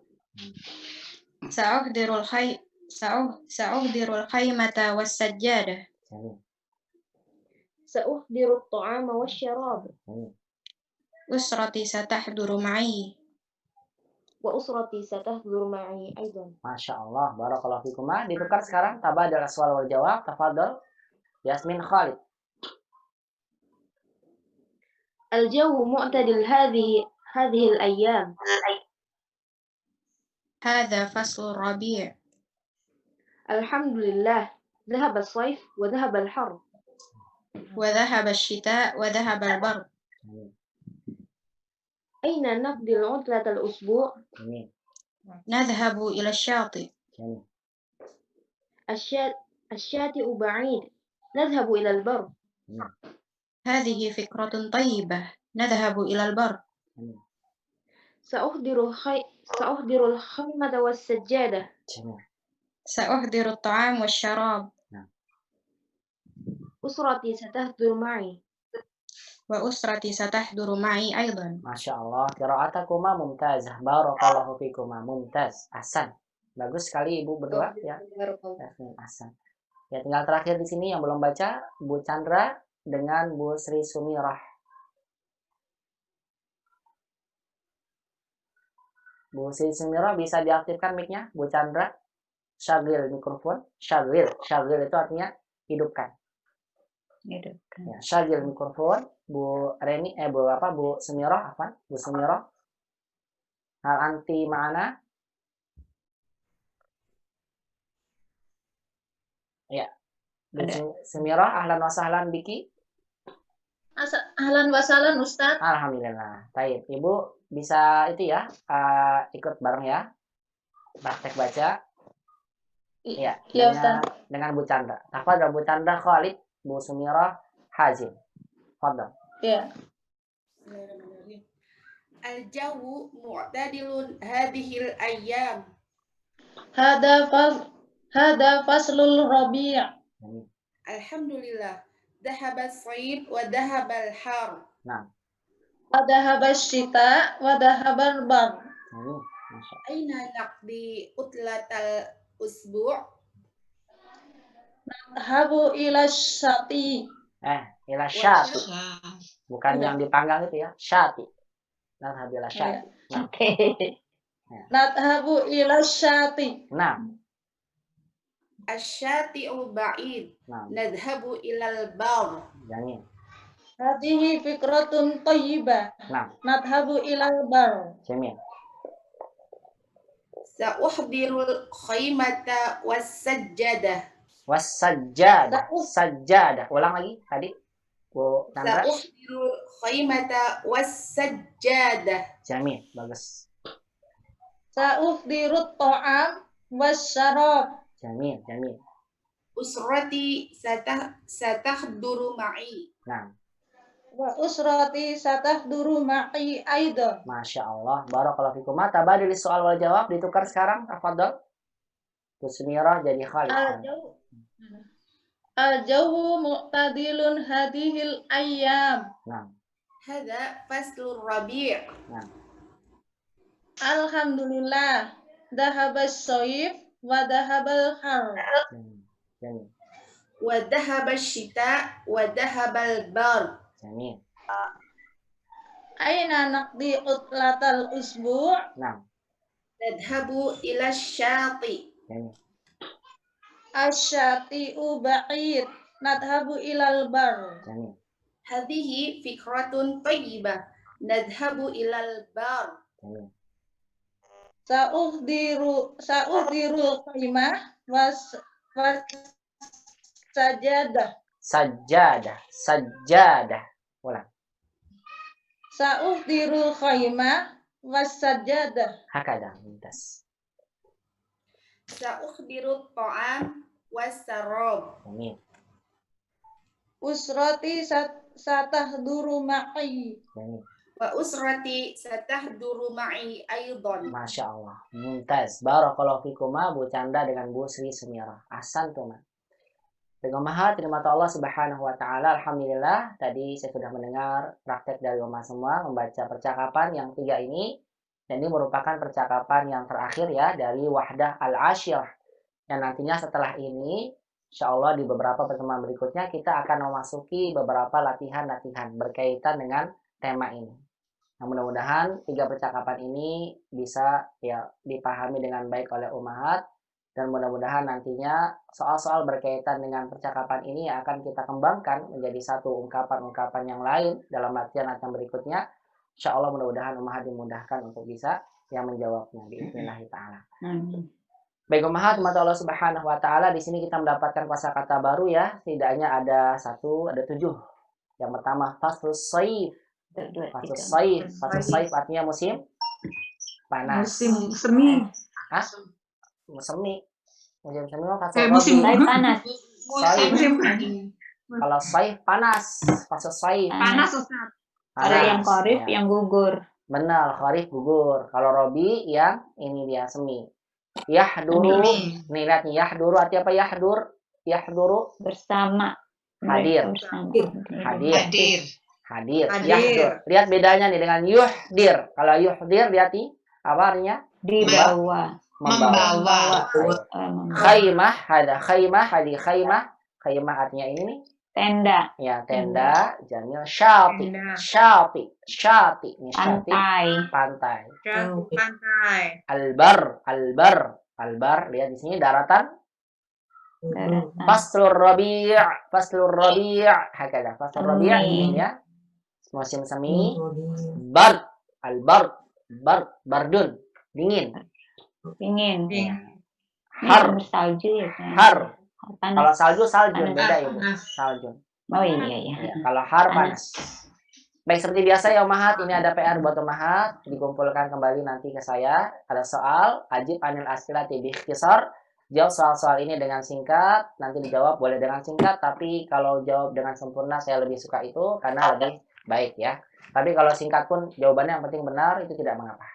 سأحضر الخيمة والسجادة. سأحضر الطعام والشراب. أسرتي ستحضر معي. وأسرتي ستحضر معي أيضا. Masya Allah. Barakallahu fikum. Ditukar sekarang. Tabadal soal wal jawab. Tafadhal. Yasmin Khalid. الجو معتدل هذه الأيام. هذا فصل الربيع. الحمد لله ذهب الصيف وذهب الحر. وذهب الشتاء وذهب البرد. أين نقضي العطلة الأسبوع؟ نذهب إلى الشاطئ. الشاطئ بعيد. نذهب إلى البر. هذه فكرة طيبة. نذهب إلى البر. سأحضر الخيمة والسجادة. سأحضر الطعام والشراب. أسرتي ستحضر معي. وأسرتي ستحضر معي أيضا. Masya Allah. Qira'atakuma mumtazah. Barakallahu fikuma. Mumtaz. Ahsan. Bagus sekali Ibu berdua ya. Ahsan. Ya, tinggal terakhir di sini yang belum baca Bu Chandra dengan Bu Sri Sumirah. Bu Sri Sumirah bisa diaktifkan mic-nya, Bu Chandra. Syagil mikrofon. Syagil itu artinya hidupkan. Ya, syagil mikrofon. Bu Sumirah apa? Bu Sumirah. Hal anti ma'ana. Ya. Bu Sumirah, ahlan wa sahlan biki. Ahlan wa sahlan Ustaz. Alhamdulillah. Baik, Ibu bisa itu ya, ikut bareng ya. Praktek baca. Iya, dengan Bu Chandra. Tafadhal Bu Chandra Khalid, Bu Sumirah Hazim. Tafadhal. Ya. Al-jawu mu'tadilun hadhil ayyam. Hada faslul rabi'. Alhamdulillah. Dhahaba as-sayf wa dhahaba al-har. Nah. Wa dhahaba asy-syita wa dhahaba al-bar. Aina naqdi utlatal usbu'? Nadhabu ila syati. Ila syati. Bukan yang dipanggang itu ya, syati. Nadhabu ila syati. Nadhabu ila syati. Nah. Asy-syati'u ba'id. Nadhabu ilal bar. Jangan. Hadhihi fikratun thayyibah. Nah. Nadhabu ilal bar. Jamil. Sa'uhdirul khaymata was-sajjadah. Was-sajjadah. Sajjadah. Ulang lagi tadi. Bu Chandra. Sa'uhdirul khaymata was-sajjadah. Jamil, bagus. Sa'uhdirut ta'am wasyarab. Jamil. Usrati satahduru ma'i. Nah. Wa usrati satahduru ma'i aidan. Masya Allah. Barakallahu fikum. Tabadil soal wal jawab ditukar sekarang. Tafadhal. Bu Sumirah jadi Khalid. Al-jawu mu'tadilun hadhil ayyam. Nah, Hadza faslur rabi'. nah. Alhamdulillah. Dahabas soif wa dahabal har. Jamil. Wa dhahaba syita wa dhahabal bar. Jamil. Aina naqdi utlatal usbu'. Nah, Nadhabu ila syati. jamil. Asyati'u ba'id. Nadhabu ilal bar. Jamil. Hadhihi fikratun thayyibah. Nadhabu ilal bar. Jamil. Sa'uhdiru qaimah was sajadah. Sajjadah, sajjadah. Ulang. Sa'uhdiru qaimah was sajadah. Hakada, mumtaz. Sa'ukhbiru ta'am was-sarab. Jamil. Usrati satahduru ma'i. Jamil. Wa usrati satahduru ma'i aidan. Masya Allah, mumtaz. Barakallahu fikuma, Bu Chandra dengan Bu Sri Sumirah. Ahsan tuh, Ma. Maha, terima kasih Allah Subhanahu wa taala. Alhamdulillah, tadi saya sudah mendengar praktek dari Oma semua membaca percakapan yang 3 ini, dan ini merupakan percakapan yang terakhir ya dari Wahdah Al-Ashirah. Dan nantinya setelah ini, insya Allah di beberapa pertemuan berikutnya kita akan memasuki beberapa latihan-latihan berkaitan dengan tema ini. Nah, mudah-mudahan 3 percakapan ini bisa ya dipahami dengan baik oleh umahat, dan mudah-mudahan nantinya soal-soal berkaitan dengan percakapan ini akan kita kembangkan menjadi satu ungkapan-ungkapan yang lain dalam latihan-latihan berikutnya. Insya Allah mudah-mudahan umahat dimudahkan untuk bisa yang menjawabnya biidznillahi ta'ala. Baik umahat, terima Allah Subhanahu wa taala, di sini kita mendapatkan kosakata baru ya. Setidaknya ada 7. Yang pertama faslus shaif. Faslus shaif. Faslus shaif artinya musim panas. Musim semi. Hah? Musim semi. Musim semi mah Musim panas. musim Kalau shaif panas. Faslus shaif. panas Ustaz. Ada yang kharif, Ya. yang gugur. Benar, kharif gugur. Kalau robi yang ini dia semi. Yahduru. Nih lihat nih, yahduru artinya apa? Yahduru Bersama. hadir. Bersama. Hadir. Hadir. Yahdur. Lihat bedanya nih dengan yuhdir. Kalau yuhdir lihat nih apa artinya? Dibawa. Membawa. Khaymah, ada khaymah, hadi khaymah. Khaymah artinya ini nih. Tenda. Ya, tenda. Jamil. Syati. Syati. Syati. Ini syati. Pantai. Pantai. Albar. Albar. Lihat di sini daratan. Faslur Rabi'. Hakada. Faslur Rabi' ini ya. Musim semi. Bard. Bardun. Dingin. Har. Salju ya. Har. Panas. Kalau salju Panas. beda ibu. Salju. Oh iya. Ya, kalau har panas. Baik, seperti biasa ya umahat, ini ada PR buat umahat, dikumpulkan kembali nanti ke saya. Ada soal, ajib anil as'ilati bi ikhtisar. Jawab soal-soal ini dengan singkat, nanti dijawab boleh dengan singkat, tapi kalau jawab dengan sempurna saya lebih suka itu karena lebih baik ya. Tapi kalau singkat pun jawabannya yang penting benar, itu tidak mengapa.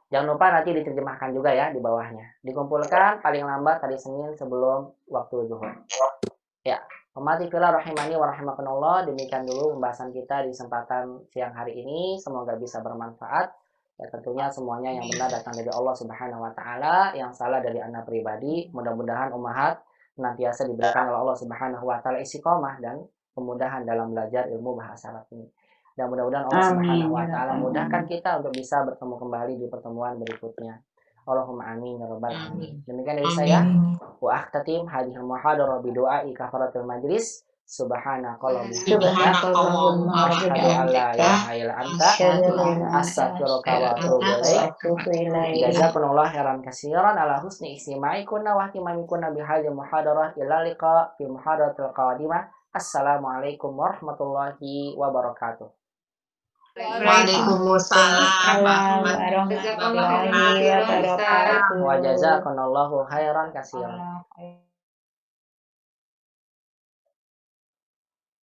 Jangan lupa nanti diterjemahkan juga ya di bawahnya. Dikumpulkan paling lambat hari Senin sebelum waktu zuhur. Ya, Ummati fillah rahimani wa rahimakumullah, demikian dulu pembahasan kita di kesempatan siang hari ini. Semoga bisa bermanfaat. Ya, tentunya semuanya yang benar datang dari Allah Subhanahu wa taala, yang salah dari Anda pribadi. Mudah-mudahan ummahat senantiasa diberikan oleh Allah Subhanahu wa taala istiqomah dan kemudahan dalam belajar ilmu bahasa Arab ini. Dan mudah-mudahan Allah Subhanahu wa taala mudahkan kita untuk bisa bertemu kembali di pertemuan berikutnya. Allahumma amin ya rabbal alamin. Demikian dari saya. Wa akhtatim hadhil muhadarah bi du'ai kafaratul majlis. Subhanakallahumma wa bihamdika, asyhadu an la ilaha illa anta, astaghfiruka wa atubu ilaik. Jazakumullahu khairan katsiran ala husni istima'ikunna wa ihtimamikunna bi hadhil muhadarah. Ila liqa fi muhadaratil qadimah. Assalamualaikum warahmatullahi wabarakatuh. Waalaikumsalam warahmatullahi wabarakatuh. Wa jazakumullahu khairan katsiran.